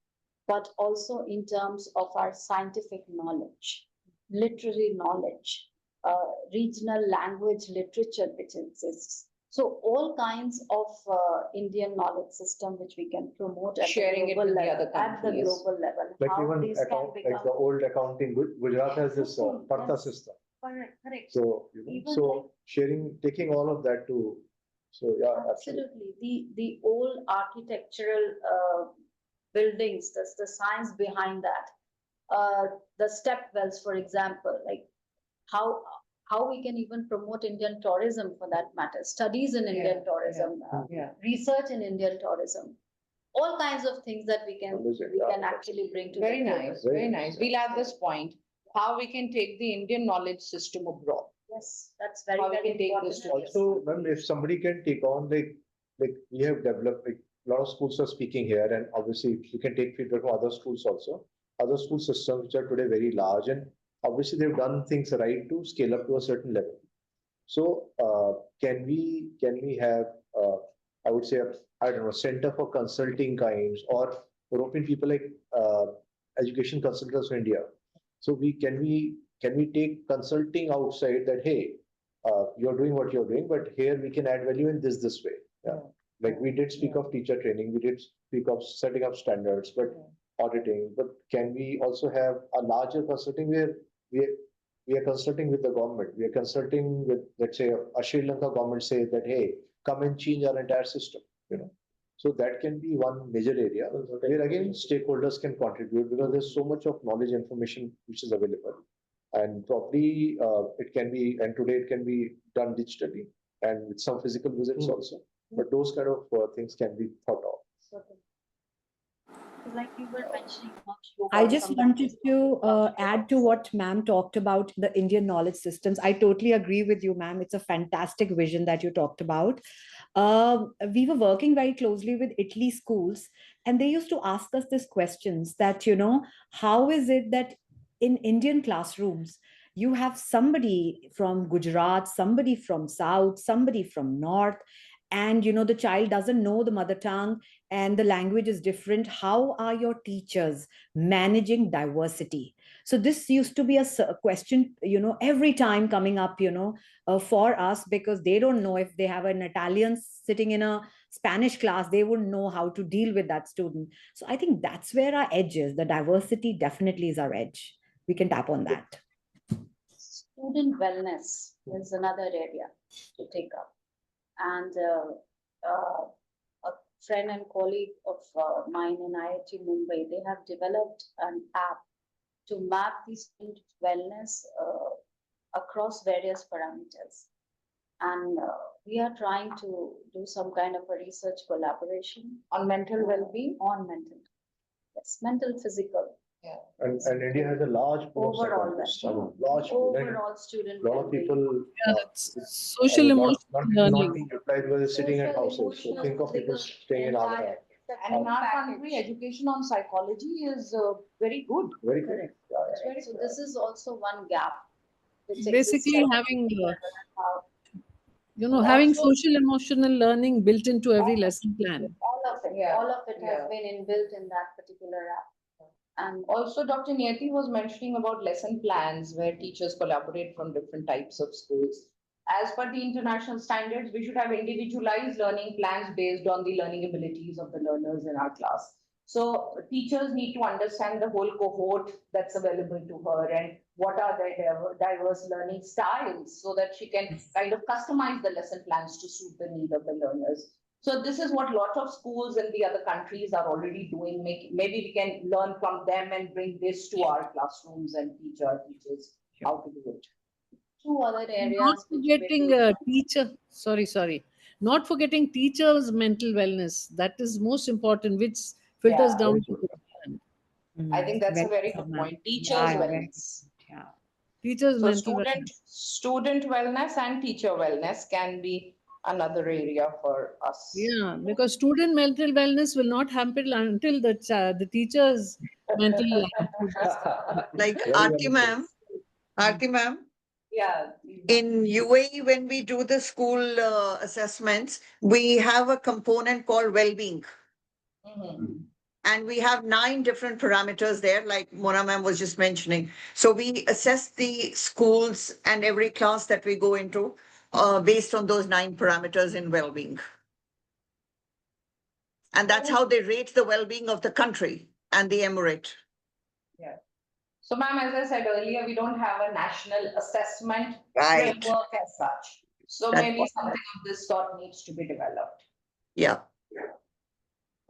but also in terms of our scientific knowledge, literary knowledge, regional language literature which exists. So all kinds of Indian knowledge system which we can promote at Sharing the global it with the level, other at the countries. global level. Like how even these can like become the old accounting, Gujarat has this Partha yes. system. correct. So, Even so sharing, taking all of that to, so yeah, absolutely. Absolutely. The old architectural buildings, that's the science behind that. The step wells, for example, like how we can even promote Indian tourism for that matter, studies in Indian tourism, research in Indian tourism, all kinds of things that we can actually bring to Very the table. nice, very nice. We'll add this point, how we can take the Indian knowledge system abroad. Yes, that's very, How we very can take important. this to Also, ma'am, if somebody can take on like we have developed, like a lot of schools are speaking here, and obviously you can take feedback from other schools also, other school systems which are today very large, and obviously they've done things right to scale up to a certain level. So can we have I would say I don't know, center for consulting kinds, or European people like education consultants of India. So can we take consulting outside that, hey, you're doing what you're doing, but here we can add value in this way. Yeah. Like we did speak of teacher training, we did speak of setting up standards, but auditing, but can we also have a larger consulting where we are consulting with the government, we are consulting with, let's say, a Sri Lanka government say that, hey, come and change our entire system, you know. So that can be one major area where again stakeholders can contribute because there's so much of knowledge information which is available. And probably it can be, and today it can be done digitally and with some physical visits also. But those kind of things can be thought of. Like you were mentioning. I just wanted to add to what ma'am talked about the Indian knowledge systems. I totally agree with you, ma'am. It's a fantastic vision that you talked about. We were working very closely with Italy schools, and they used to ask us these questions that, you know, how is it that in Indian classrooms, you have somebody from Gujarat, somebody from South, somebody from North, and, you know, the child doesn't know the mother tongue and the language is different. How are your teachers managing diversity? So this used to be a question, you know, every time coming up, you know, for us, because they don't know if they have an Italian sitting in a Spanish class, they wouldn't know how to deal with that student. So I think that's where our edge is. The diversity definitely is our edge. We can tap on that. Student wellness is another area to take up. And a friend and colleague of mine in IIT Mumbai, they have developed an app to map the student wellness across various parameters. And we are trying to do some kind of a research collaboration On mental well-being? on mental. Yes, mental, physical. Yeah. And India has a large pool of Overall, psychologists. Large pool. And overall student a lot of well-being. people, Social emotional not learning. being applied while sitting at houses. So think of people staying in our house. And in our country, education on psychology is very good. Very good. Correct. It's very So this is also one gap. which Basically exists having, how- you know, having Also- social emotional learning built into every lesson plan. all of it, Yeah, all of it has yeah. been inbuilt in that particular app. And Also, Dr. Niyati was mentioning about lesson plans where teachers collaborate from different types of schools. As per the international standards, we should have individualized learning plans based on the learning abilities of the learners in our class. So teachers need to understand the whole cohort that's available to her and what are their diverse learning styles so that she can kind of customize the lesson plans to suit the need of the learners. So this is what lots of schools in the other countries are already doing. Maybe we can learn from them and bring this to our classrooms and teach our teachers how to do it. two other Not areas which forgetting not forgetting teachers' mental wellness. That is most important, which filters Yeah. down to the student. I think that's a very good, good ma'am. point. Teachers' Yeah, very wellness. Yeah. Teachers' So mental wellness. student wellness and teacher wellness can be another area for us. Yeah, because student mental wellness will not happen until the teacher's mental Like Very Aarti well ma'am, Aarti ma'am, Yeah. in UAE, when we do the school assessments, we have a component called well-being. Mhm. And we have 9 different parameters there, like Mona ma'am was just mentioning. So we assess the schools and every class that we go into based on those 9 parameters in well-being. And that's how they rate the well-being of the country and the emirate. Yeah. So ma'am, as I said earlier, we don't have a national assessment Right. framework as such. So That's maybe what- something of this sort needs to be developed. Yeah.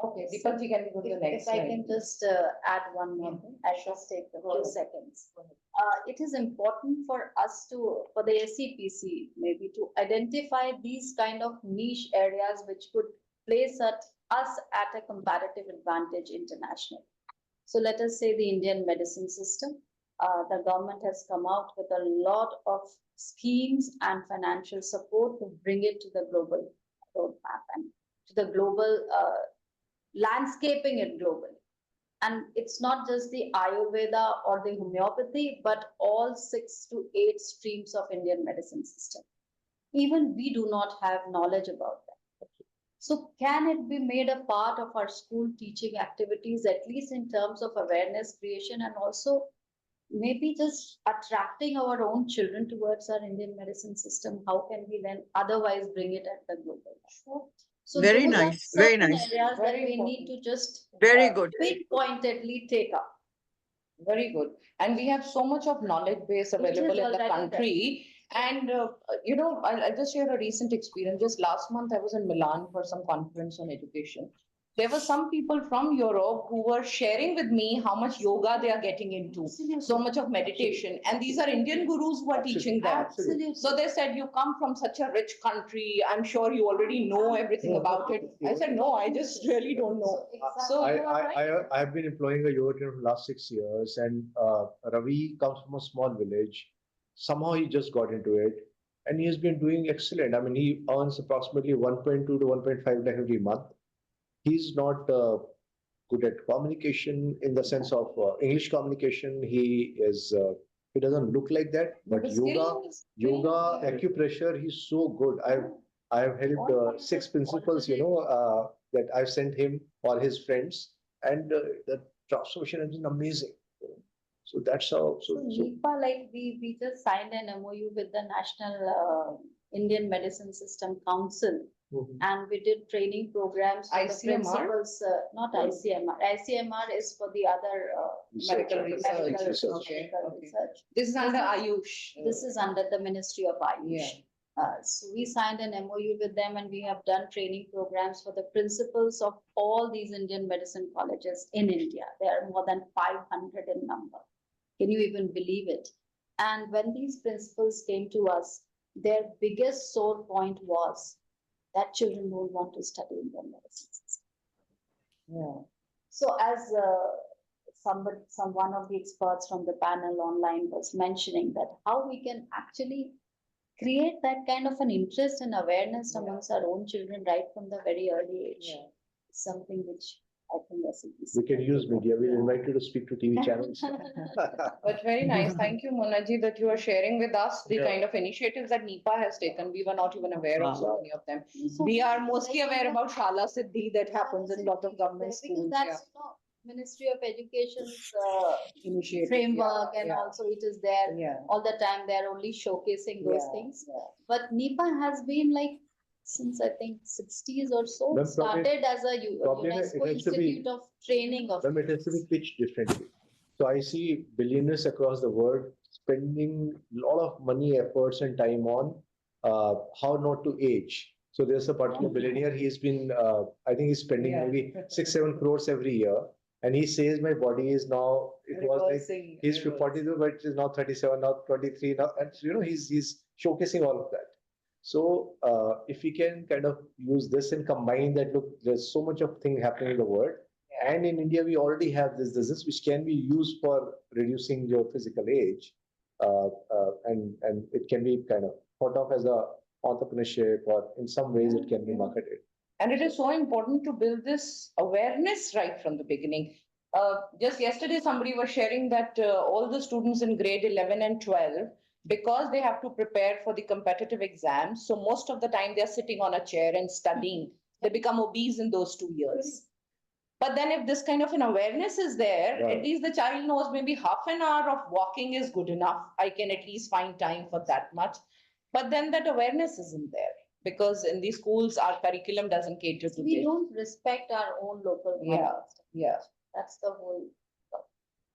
Okay, Deepalji, can we go to the next If I slide? can just add one more thing, I'll just take a few seconds. It is important for us to, for the SEPC, maybe to identify these kind of niche areas which could place us at a comparative advantage internationally. So let us say the Indian medicine system. The government has come out with a lot of schemes and financial support to bring it to the global roadmap and to the global landscaping it globally. And it's not just the Ayurveda or the homeopathy, but all 6 to 8 streams of Indian medicine system. Even we do not have knowledge about that. So can it be made a part of our school teaching activities, at least in terms of awareness creation and also maybe just attracting our own children towards our Indian medicine system? How can we then otherwise bring it at the global level? So Very those are nice, very certain nice. areas that Very we need to just Very good. pinpointedly take up. Very good. And we have so much of knowledge base available in the already country. And, I'll just share a recent experience. Just last month, I was in Milan for some conference on education. There were some people from Europe who were sharing with me how much yoga they are getting into, so much of meditation. And these are Indian gurus who are teaching them. Absolutely. So they said, you come from such a rich country. I'm sure you already know everything about it. I said, no, I just really don't know. So you are right. I've been employing a yoga trainer for the last 6 years, and Ravi comes from a small village. Somehow he just got into it, and he has been doing excellent. I mean, he earns approximately 1.2 to 1.5 lakh every month. He's not good at communication in the sense of English communication. He doesn't look like that, but yoga, acupressure, he's so good. I've helped 6 principals, that I've sent him or his friends, and the transformation has been amazing. So that's how. So NIPA, like we just signed an MOU with the National Indian Medicine System Council. And we did training programs for the ICMR? principals, not ICMR. ICMR is for the other Medical research. medical research. This is under Ayush. This is under the Ministry of Ayush. So we signed an MOU with them, and we have done training programs for the principals of all these Indian medicine colleges in India. There are more than 500 in number. Can you even believe it? And when these principals came to us, their biggest sore point was that children don't want to study Indian medicine system. Yeah. So as one of the experts from the panel online was mentioning, that how we can actually create that kind of an interest and awareness amongst our own children right from the very early age. Something which I think SEPC. We can use media. We'll invite you to speak to TV channels. But very nice. Thank you, Monaji, that you are sharing with us the kind of initiatives that NIPA has taken. We were not even aware of so many of them. We are mostly aware about Shala Siddhi that happens in a lot of government schools. That's Ministry of Education's framework, and also it is there all the time. They're only showcasing those things. But NIPA has been like since I think 60s or so, started as a UNESCO Institute of Training of. It has to be pitched differently. So I see billionaires across the world spending a lot of money, efforts, and time on how not to age. So there's a particular billionaire. He's been, I think he's spending maybe 6-7 crores every year. And he says my body is now, it was like, he's 42, but it is now 37, now 23, now, and he's showcasing all of that. So if we can kind of use this and combine that, look, there's so much of thing happening in the world. And in India, we already have this disease, which can be used for reducing your physical age. And it can be kind of thought of as a entrepreneurship, or in some ways it can be marketed. And it is so important to build this awareness right from the beginning. Just yesterday, somebody was sharing that all the students in grade 11 and 12, because they have to prepare for the competitive exams, so most of the time they're sitting on a chair and studying. They become obese in those 2 years. But then if this kind of an awareness is there, at least the child knows maybe half an hour of walking is good enough. I can at least find time for that much. But then that awareness isn't there, because in these schools, our curriculum doesn't cater to We don't respect our own local context. That's the whole.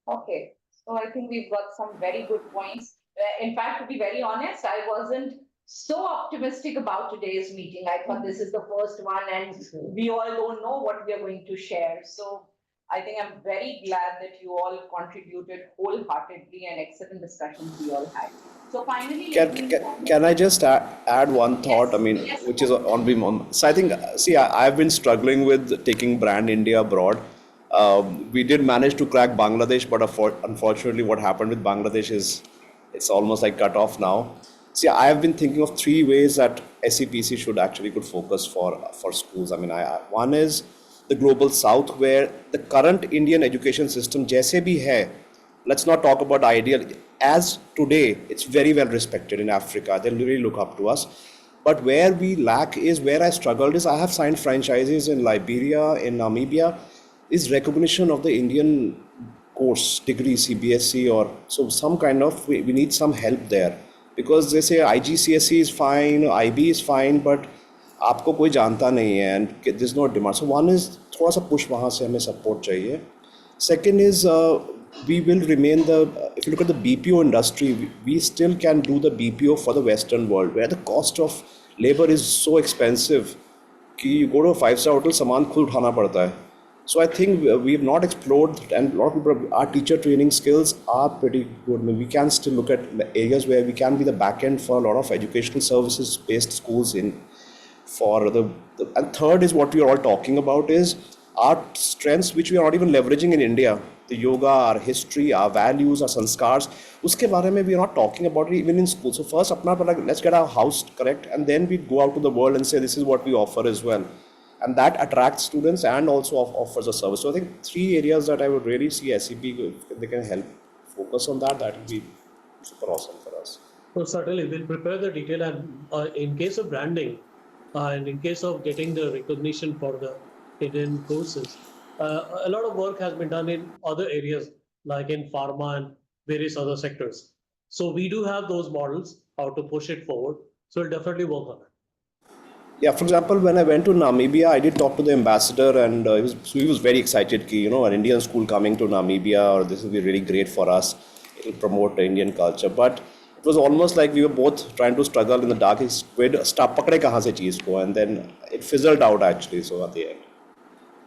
Okay, so I think we've got some very good points. In fact, to be very honest, I wasn't so optimistic about today's meeting. I thought this is the first one and we all don't know what we are going to share. So I think I'm very glad that you all contributed wholeheartedly, and excellent discussions we all had. So finally, can I just add one thought? I mean, which is on BIM. So I think, I've been struggling with taking brand India abroad. We did manage to crack Bangladesh, but unfortunately what happened with Bangladesh is it's almost like cut off now. See, I have been thinking of 3 ways that SEPC could focus for schools. I mean, one is the global south, where the current Indian education system, jaise bhi hai, let's not talk about ideal. As today, it's very well respected in Africa. They really look up to us. But where we lack is, where I struggled is, I have signed franchises in Liberia, in Namibia, is recognition of the Indian course, degree, CBSE, or so some kind of, we need some help there. Because they say IGCSE is fine, IB is fine, but आपको कोई जानता नहीं है and this is not demand. So one is थोड़ा सा push वहाँ से हमें सपोर्ट चाहिए. Second is we will remain if you look at the BPO industry, we still can do the BPO for the Western world where the cost of labor is so expensive कि you go to a 5-star hotel सामान खुद उठाना पड़ता है. So I think we have not explored, and a lot of people, our teacher training skills are pretty good. I mean, we can still look at areas where we can be the back end for a lot of educational services based schools in for and third is what we are all talking about is our strengths which we are not even leveraging in India, the yoga, our history, our values, our sanskars, uske bare mein we are not talking about it even in school. So first apna let's get our house correct and then we go out to the world and say this is what we offer as well, and that attracts students and also offers a service. So I think 3 areas that I would really see SEP if they can help focus on that will be super awesome for us. So certainly we'll prepare the detail, and in case of branding, and in case of getting the recognition for the Indian courses, a lot of work has been done in other areas like in pharma and various other sectors. So we do have those models, how to push it forward. So we'll definitely work on it. Yeah, for example, when I went to Namibia, I did talk to the ambassador, and he was very excited. An Indian school coming to Namibia, or this will be really great for us. It will promote the Indian culture. But it was almost like we were both trying to struggle in the dark. Pakde kahan se cheez ko, and then it fizzled out actually. So at the end,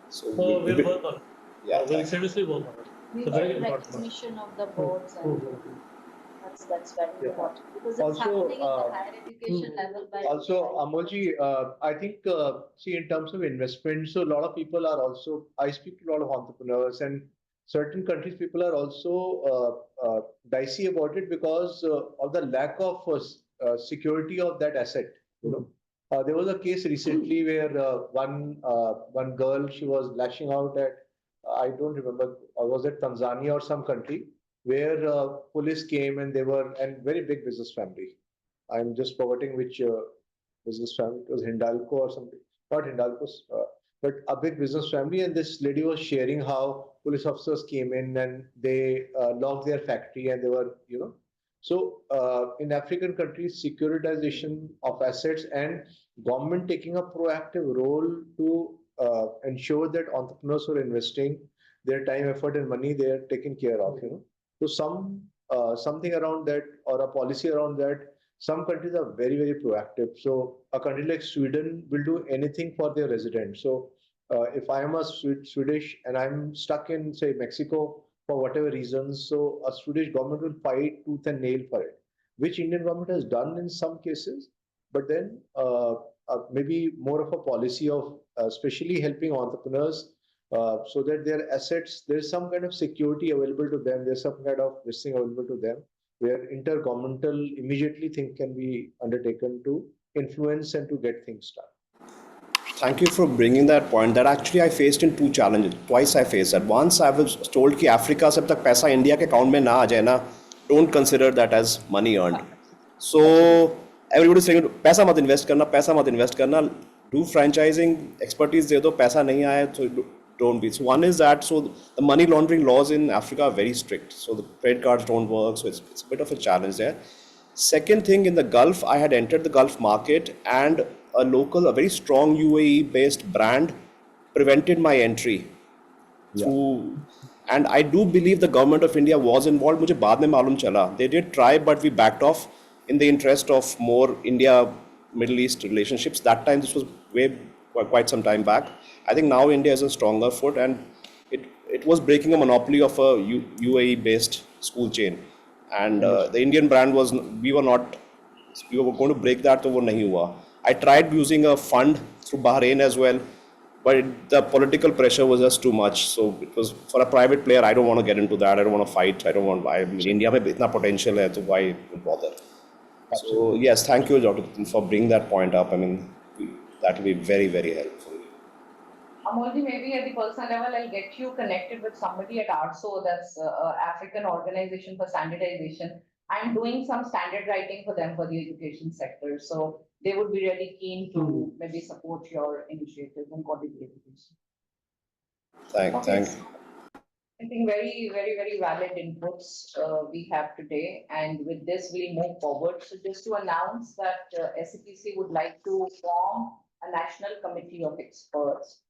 so we'll work on it. Yeah, we'll seriously work on it. We It's a very get important recognition of the boards and that's very important because it's Also, happening at the higher education level. Also, Amolji, I think, see, in terms of investment, so a lot of people are also, I speak to a lot of entrepreneurs, and certain countries, people are also dicey about it because of the lack of security of that asset. There was a case recently where one girl, she was lashing out at, I don't remember, was it Tanzania or some country, where police came and they were, and very big business family. I'm just forgetting which business family. It was Hindalco or something. Not Hindalco, but a big business family. And this lady was sharing how police officers came in and they locked their factory and they were, So in African countries, securitization of assets and government taking a proactive role to ensure that entrepreneurs who are investing their time, effort, and money, they are taken care of. So something around that or a policy around that. Some countries are very, very proactive. So a country like Sweden will do anything for their residents. So if I am a Swedish and I'm stuck in, say, Mexico for whatever reasons, so a Swedish government will fight tooth and nail for it, which Indian government has done in some cases. But then maybe more of a policy of especially helping entrepreneurs so that their assets, there's some kind of security available to them. There's some kind of this thing available to them, where intergovernmental immediately things can be undertaken to influence and to get things done. Thank you for bringing that point. That actually I faced in 2 challenges. Twice I faced that. Once I was told कि Africa से अब तक पैसा India के account में ना आ जाए ना, don't consider that as money earned. So everybody saying पैसा मत invest करना, do franchising, expertise दे दो, पैसा नहीं आए so don't be. So one is that, so the money laundering laws in Africa are very strict. So the credit cards don't work. So it's a bit of a challenge there. Second thing, in the Gulf, I had entered the Gulf market and a very strong UAE based brand prevented my entry. And I do believe the government of India was involved. मुझे बाद में मालूम चला. They did try, but we backed off in the interest of more India-Middle East relationships. That time, this was quite some time back. I think now India is a stronger foot, and it was breaking a monopoly of a UAE-based school chain. And the Indian brand was, we were going to break that, so वो नहीं हुआ. I tried using a fund through Bahrain as well, but the political pressure was just too much. So it was for a private player. I don't want to get into that. I don't want to fight. India में इतना potential है, so why bother? So yes, thank you, Dr. for bringing that point up. I mean, that will be very, very helpful. Amolji, maybe at the personal level, I'll get you connected with somebody at ARSO, that's African Organization for Standardization. I'm doing some standard writing for them for the education sector. So they would be really keen to maybe support your initiatives and quality education. Thanks. I think very, very, very valid inputs we have today. And with this, we'll move forward. So just to announce that SEPC would like to form a national committee of experts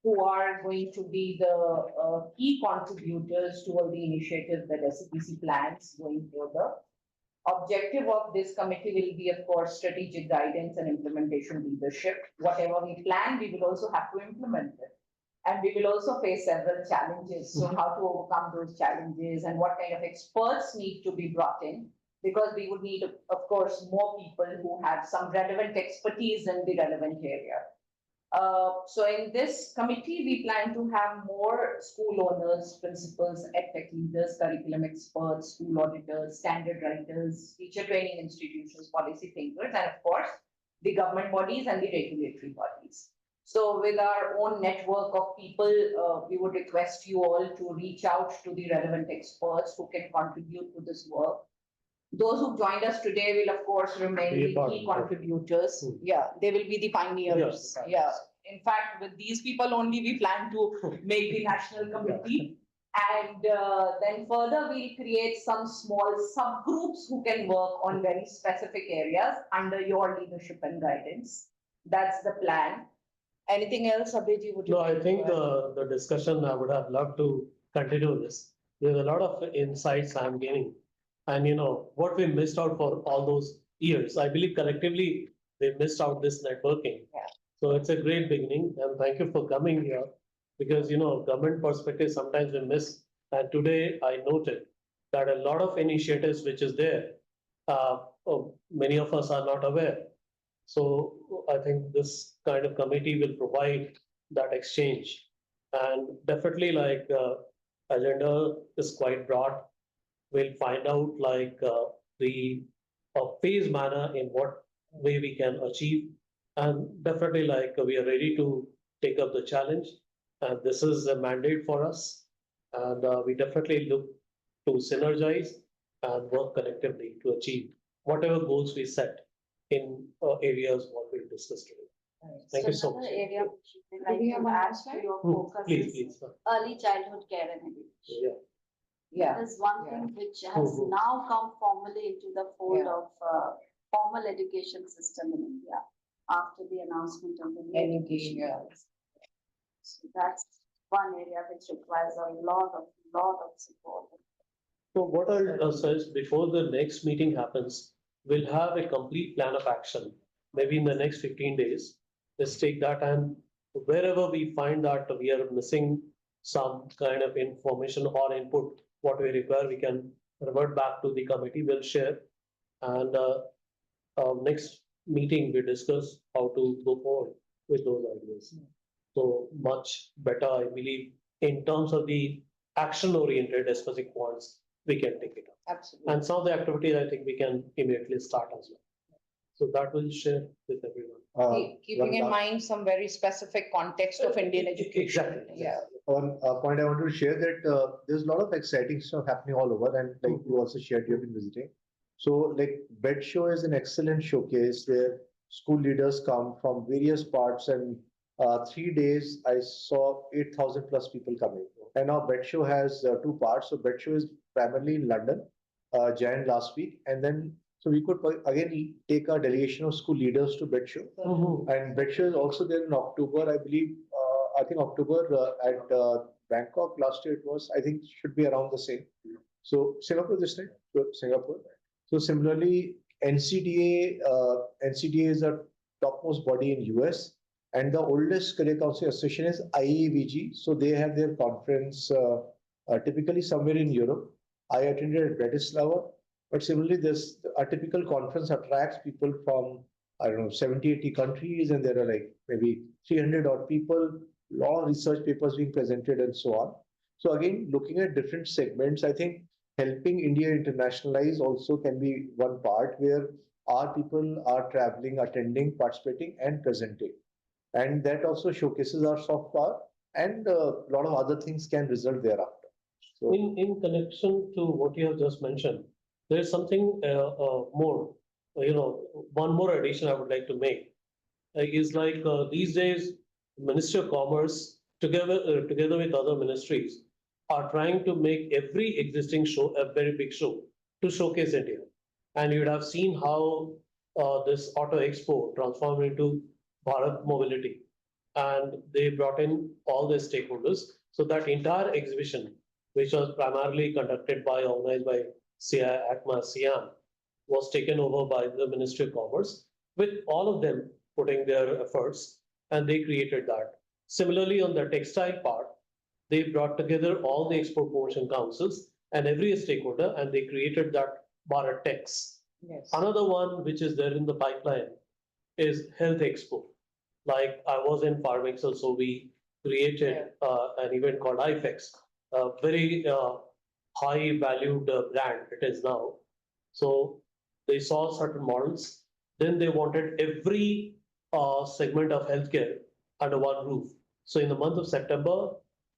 who are going to be the key contributors to all the initiatives that SEPC plans going further. Objective of this committee will be, of course, strategic guidance and implementation leadership. Whatever we plan, we will also have to implement it. And we will also face several challenges. So how to overcome those challenges and what kind of experts need to be brought in, because we would need, of course, more people who have some relevant expertise in the relevant area. So in this committee, we plan to have more school owners, principals, edtech leaders, curriculum experts, school auditors, standard writers, teacher training institutions, policy thinkers, and of course, the government bodies and the regulatory bodies. So with our own network of people, we would request you all to reach out to the relevant experts who can contribute to this work. Those who joined us today will, of course, remain the key contributors. Yeah, they will be the pioneers. Yeah. In fact, with these people only, we plan to make the national committee. And then further, we'll create some small subgroups who can work on very specific areas under your leadership and guidance. That's the plan. Anything else, Abhijit? Would you No, I think the discussion, I would have loved to continue this. There's a lot of insights I'm gaining. And what we missed out for all those years, I believe collectively we missed out this networking. Yeah. So it's a great beginning, and thank you for coming here, because government perspective sometimes we miss. And today I noted that a lot of initiatives which is there, many of us are not aware. So I think this kind of committee will provide that exchange, and definitely agenda is quite broad. We'll find out the phase manner in what way we can achieve. And definitely we are ready to take up the challenge. And this is a mandate for us. And we definitely look to synergize and work collectively to achieve whatever goals we set in areas what we discussed today. Thank you so much. Another area which we like to add to your focus is early childhood care and education. Yeah. That is one thing which has now come formally into the fold of formal education system in India after the announcement of the new education policy. So that's one area which requires a lot of support. So what I'll say is, before the next meeting happens, we'll have a complete plan of action, maybe in the next 15 days. Let's take that, and wherever we find that we are missing some kind of information or input, what we require, we can revert back to the committee, we'll share. And next meeting, we discuss how to go forward with those ideas. So much better, I believe, in terms of the action-oriented specific points, we can take it up. Absolutely. And some of the activities, I think we can immediately start as well. So that will share with everyone. Keeping in mind some very specific context of Indian education. Exactly. Yeah. One point I wanted to share that there's a lot of exciting stuff happening all over, and you also shared, you've been visiting. So Bed Show is an excellent showcase where school leaders come from various parts, and 3 days I saw 8,000 plus people coming. And now Bed Show has 2 parts. So Bed Show is primarily in London, Jan last week, and then so we could again take a delegation of school leaders to Bed Show. And Bed Show is also there in October, I believe. I think October at Bangkok last year it was. I think should be around the same. So Singapore this time, Singapore. So similarly, NCDA is a topmost body in US, and the oldest career counseling association is IAVG. So they have their conference typically somewhere in Europe. I attended at Bratislava, but similarly, a typical conference attracts people from, I don't know, 70, 80 countries, and there are maybe 300 odd people, long research papers being presented and so on. So again, looking at different segments, I think helping India internationalize also can be one part where our people are traveling, attending, participating, and presenting. And that also showcases our soft power, and a lot of other things can result thereafter. So, in connection to what you have just mentioned, there's something more, one more addition I would like to make is these days, Ministry of Commerce, together with other ministries, are trying to make every existing show a very big show to showcase India. And you would have seen how this Auto Expo transformed into Bharat Mobility. And they brought in all the stakeholders. So that entire exhibition, which was primarily organized by ACMA, SIAM, was taken over by the Ministry of Commerce, with all of them putting their efforts, and they created that. Similarly, on the textile part, they brought together all the export promotion councils and every stakeholder, and they created that Bharat Tex. Yes. Another one which is there in the pipeline is Health Expo. Like I was in Farmexcel, so we created an event called IFEX, a very high valued brand it is now. So they saw certain models, then they wanted every segment of healthcare under one roof. So in the month of September,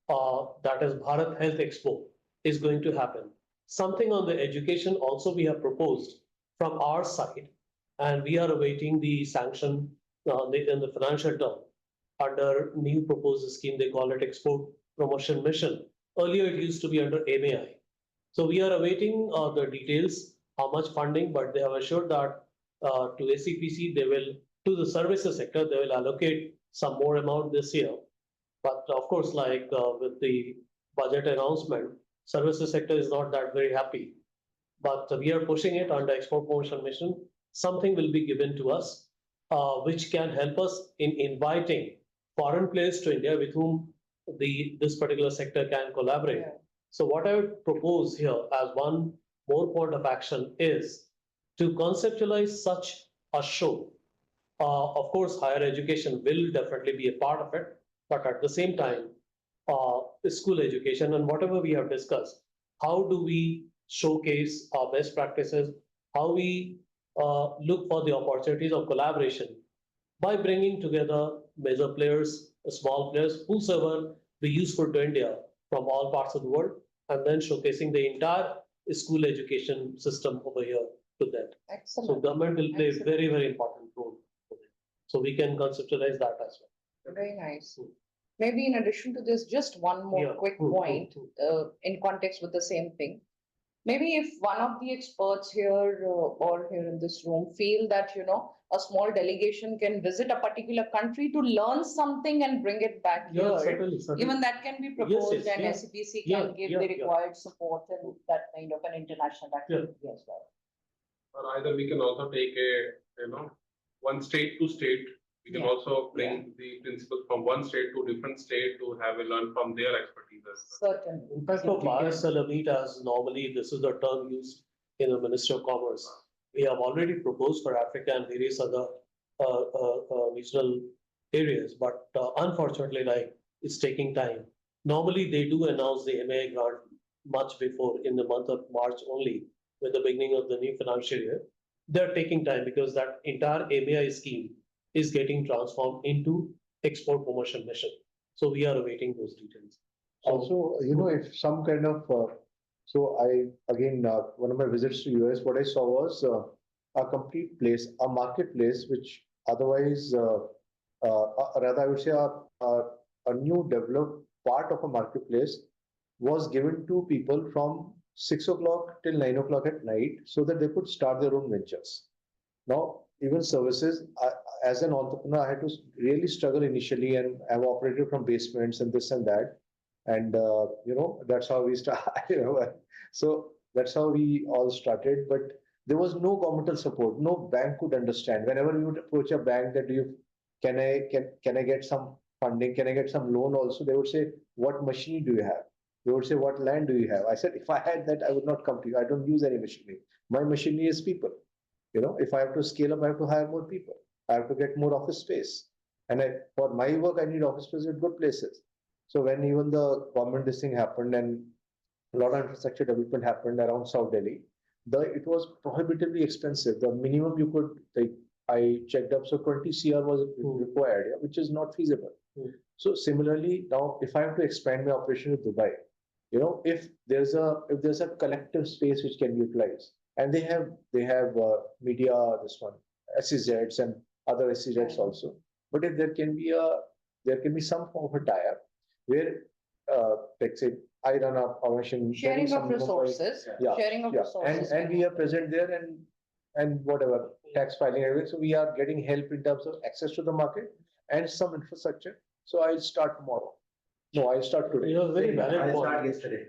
that is Bharat Health Expo is going to happen. Something on the education also we have proposed from our side, and we are awaiting the sanction in the financial term under new proposed scheme. They call it Export Promotion Mission. Earlier it used to be under MAI. So we are awaiting the details, how much funding, but they have assured that to SEPC, they will, to the services sector, they will allocate some more amount this year. But of course, like with the budget announcement, services sector is not that very happy. But we are pushing it under Export Promotion Mission. Something will be given to us, which can help us in inviting foreign players to India with whom this particular sector can collaborate. Yeah. So what I would propose here as one more point of action is to conceptualize such a show. Of course, higher education will definitely be a part of it, but at the same time, school education and whatever we have discussed, how do we showcase our best practices, how we look for the opportunities of collaboration by bringing together major players, small players, whosoever be useful to India from all parts of the world, and then showcasing the entire school education system over here to them. Excellent. So government will play a very, very important role. So we can conceptualize that as well. Very nice. Maybe in addition to this, just one more quick point in context with the same thing. Maybe if one of the experts here or here in this room feel that, a small delegation can visit a particular country to learn something and bring it back here, certainly. even that can be proposed, and yes. SEPC can give the required support and that kind of an international activity as well. Or either we can also take one state to state. We can also bring the principals from one state to different state to have a learn from their expertise as well. Certainly. In fact, for Bharat Salamit, as normally this is the term used in the Ministry of Commerce, we have already proposed for Africa and various other regional areas, but unfortunately, like it's taking time. Normally, they do announce the MAI grant much before in the month of March only, with the beginning of the new financial year. They're taking time because that entire MAI scheme is getting transformed into Export Promotion Mission. So we are awaiting those details. Also, if some kind of, so one of my visits to US, what I saw was a complete place, a marketplace, which otherwise, rather I would say a new developed part of a marketplace was given to people from 6 o'clock till 9 o'clock at night so that they could start their own ventures. Now, even services, as an entrepreneur, I had to really struggle initially, and I've operated from basements and this and that. And, that's how we started. So that's how we all started. But there was no governmental support. No bank could understand. Whenever we would approach a bank that can I get some funding? Can I get some loan also? They would say, what machinery do you have? They would say, what land do you have? I said, if I had that, I would not come to you. I don't use any machinery. My machinery is people. If I have to scale up, I have to hire more people. I have to get more office space. And for my work, I need office space at good places. So when even the government this thing happened and a lot of infrastructure development happened around South Delhi, it was prohibitively expensive. The minimum you could, I checked up, so 20 CR was required, which is not feasible. So similarly, now if I have to expand my operation in Dubai, if there's a collective space which can be utilized, and they have media, this one, SEZs and other SEZs also. But if there can be some form of a tie-up where, let's say, I run a operation. Sharing of resources. Sharing of resources. And we are present there, and and whatever, tax filing, everything. So we are getting help in terms of access to the market and some infrastructure. So I'll start tomorrow. No, I'll start today. You have a very valid I point. started yesterday.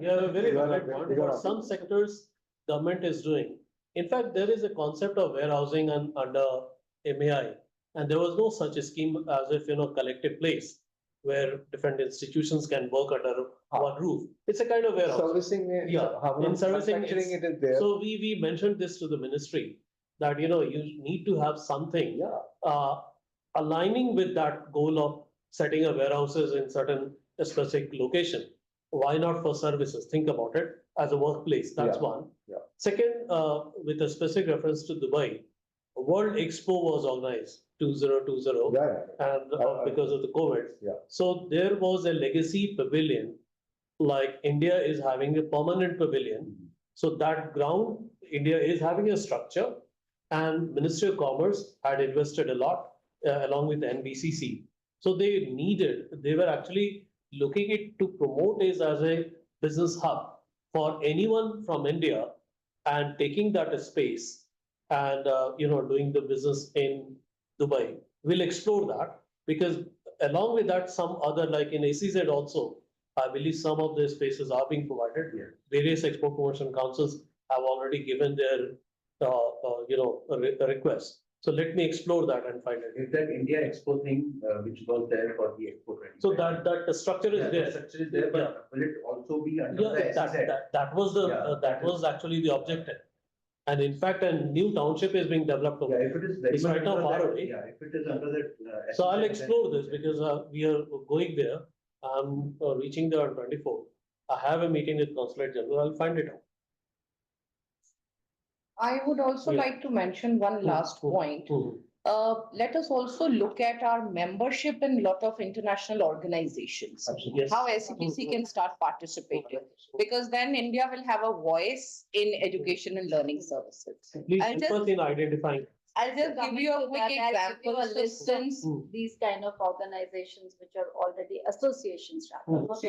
You have a very You are valid right. point. You are For right. some sectors, government is doing. In fact, there is a concept of warehousing under MAI, and there was no such a scheme as if, collective place where different institutions can work under one roof. It's a kind of warehouse. Servicing, In servicing, manufacturing it's- it is there. So we mentioned this to the ministry that, you need to have something aligning with that goal of setting up warehouses in certain specific location. Why not for services? Think about it as a workplace. That's one. Yeah. Second, with a specific reference to Dubai, World Expo was organized 2020 and because of the COVID. Yeah. So there was a legacy pavilion, like India is having a permanent pavilion. So that ground, India is having a structure, and Ministry of Commerce had invested a lot along with the NBCC. So they were actually looking it to promote it as a business hub for anyone from India and taking that space and, doing the business in Dubai. We'll explore that because along with that, some other, like in ACZ also, I believe some of the spaces are being provided. Yeah. Various export promotion councils have already given their, request. So let me explore that and find it. Is that India Expo thing, which was there for the Expo 20? So that structure is there. The structure is there, but will it also be under the SEZ? That was actually the objective. And in fact, a new township is being developed. Yeah, if it is very It's much right now under far that, away. yeah, if it is under that. So I'll SEZ, explore then- this because we are going there. I'm reaching there on 24th. I have a meeting with Consulate General. I'll find it out. I would also Yeah. like to mention one last point. Let us also look at our membership in a lot of international organizations. Yes. How SEPC can start participating, because then India will have a voice in education and learning services. Please I'll help just- us in identifying. I'll just give Coming you a to quick that, I'll give example. you a So list of since, these kind of organizations which are already associations rather. not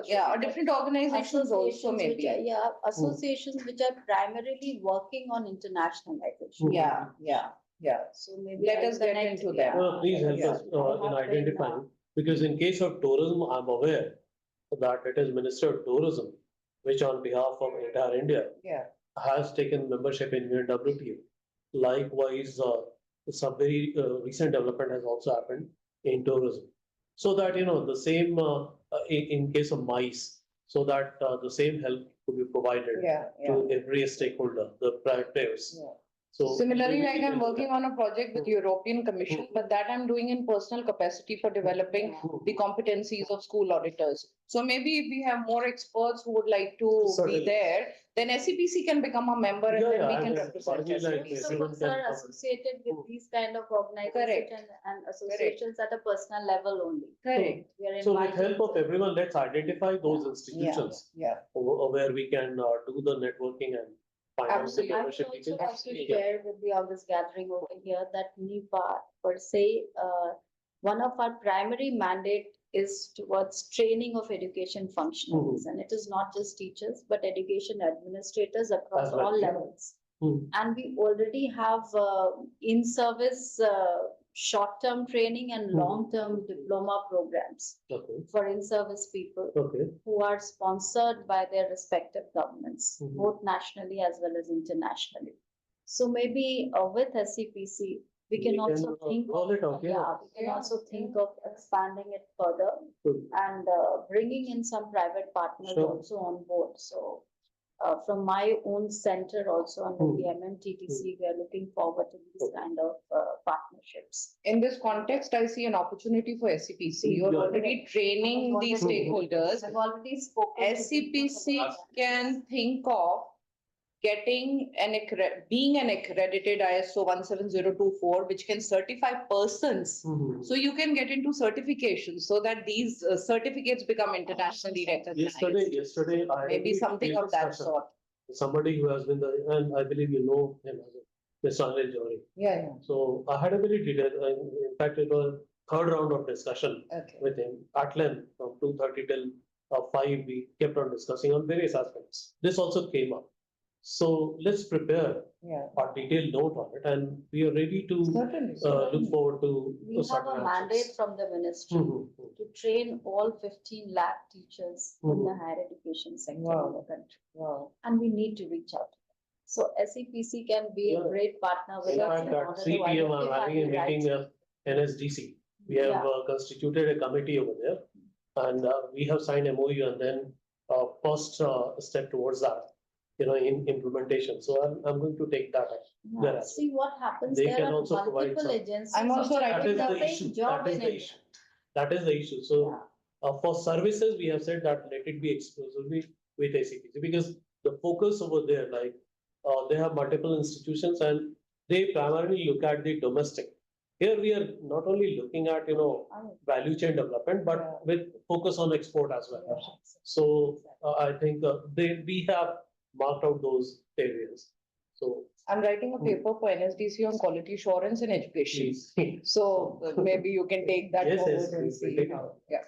yeah, or different organizations also Associations which maybe. are- Yeah, associations which are primarily working on internationalization. Yeah. So maybe Let I'll us get connect, into yeah. that. Please help Yeah. us I in have been, identifying, because in case of tourism, I'm aware that it is Minister of Tourism, which on behalf of entire India Yeah. has taken membership in UNWTO. Likewise, some very recent development has also happened in tourism. So that, the same, in case of MICE, so that the same help could be provided to every stakeholder, the private players. Yeah. So Similarly, maybe like we I'm can do working on a project with European Commission, but that I'm doing in personal capacity for developing the competencies of school auditors. So maybe if we have more experts who would like to be Certainly. there, then SEPC can become a member and Yeah, then yeah, we I can mean, represent. certainly us. like Most everyone of us can are come. associated with these kind of organizations and associations at a personal level only. Correct. We are So with invited help of to- everyone, let's identify those institutions Yeah. where we can do the networking and find out the Absolutely. I would membership also details. like to Yeah. share with the all this gathering over here that NIPA per se, one of our primary mandate is towards training of education functionaries. And it is not just teachers, but education administrators across As well, all yeah. levels. And we already have in-service short-term training and long-term diploma programs Okay, for in-service people okay. who are sponsored by their respective governments, Mhm. both nationally as well as internationally. So maybe with SEPC, we can also think roll it out, of, yeah. we can also think of expanding it further Good. and bringing in some private partners Sure. also on board. So from my own center also under the MMTTC, we are looking forward to these kind of partnerships. In this context, I see an opportunity for SEPC. You're Yeah. already training the stakeholders. I've already spoken. to SEPC people about can think of getting being an accredited ISO 17024, which can certify persons. So you can get into certification so that these certificates become internationally recognized. Yesterday, I had a Maybe very something detailed of that discussion. sort. Somebody who has been the, and I believe you know him, Mr. Anil Johri. Yeah. So I had a very detailed, in fact, it was third round of discussion Okay. with him at length from 2:30 till 5. We kept on discussing on various aspects. This also came up. So let's prepare Yeah. a detailed note on it, and we are ready to Certainly. look forward to We have certain a actions. mandate from the ministry to train all 15 lakh teachers in the higher education sector in the country. Wow. And we need to reach out. So SEPC can be a great partner with In us. fact, in at order 3 to p.m. I'm identify having a the right- meeting of NSDC. We have Yeah. constituted a committee over there, and we have signed MOU, and then first step towards that, in implementation. So I'm going to take that action. Yeah. there as well. See what happens, They there can are also provide multiple some. agencies. I'm also which are writing doing That the is the same issue. job That is in the India. issue. That is the issue. So for services, we have said that let it be exclusively with ACPC, because the focus over there, like they have multiple institutions and they primarily look at the domestic. Here we are not only looking at value chain development, but with focus on export as well. So I think we have marked out those areas. So I'm writing a paper for NSDC on quality assurance in education. So maybe you can take that Yes, forward yes, and we'll see take it how, yeah.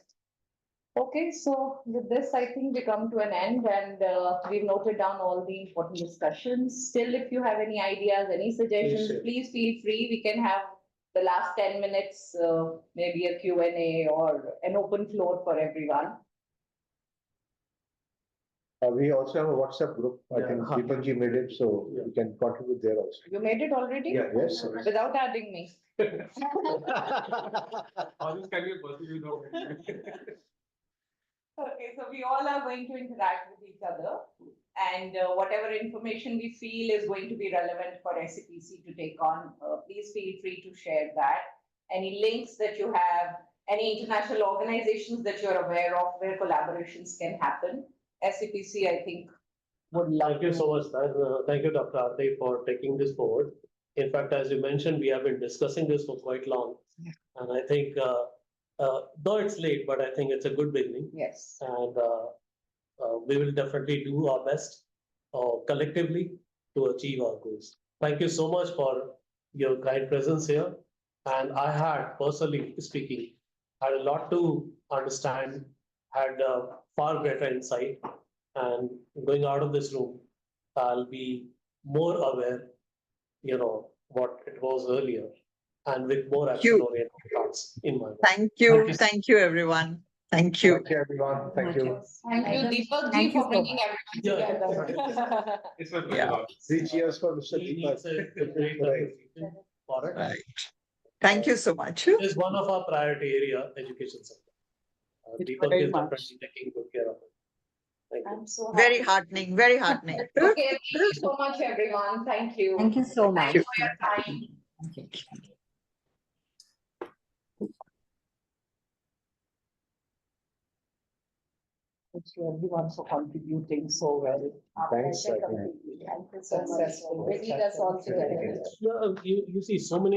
Okay, so with this, I think we come to an end, and we've noted down all the important discussions. Still, if you have any ideas, any suggestions, share. please feel free. We can have the last 10 minutes, maybe a Q&A or an open floor for everyone. We also have a WhatsApp group. I think Yeah. Deepakji made it, so you can contribute there also. You made it already? Yeah, yes. Without adding me. How this can be possible? Okay, so we all are going to interact with each other, and whatever information we feel is going to be relevant for SEPC to take on, please feel free to share that. Any links that you have, any international organizations that you're aware of where collaborations can happen, SEPC, I think, would love. Thank you so much. Thank you, Dr. Ate, for taking this forward. In fact, as you mentioned, we have been discussing this for quite long. And I think, though it's late, but I think it's a good beginning. Yes. And we will definitely do our best collectively to achieve our goals. Thank you so much for your kind presence here. And I had, personally speaking, had a lot to understand, had far better insight. And going out of this room, I'll be more aware, what it was earlier, and with more action-oriented thoughts in my mind. Thank you, everyone. Thank you. Thank you, everyone. Thank you. Thank you, Deepak ji, for bringing everyone together. It's my Yeah. pleasure. 3 cheers for Mr. He Deepak. needs a great appreciation for it. Right. Thank you so much. It is one of our priority area, education sector. Deepak very is much. definitely taking good care of it. Thank you. I'm so Very happy. heartening, very heartening. Okay, thank you so much, everyone. Thank you. Thank you so much. Thanks for your time. Thank you, everyone, for contributing so well. Thanks, Pleasure I think. completely. Thank you so much. Successful Bringing us all discussion. together. Yeah, you see so many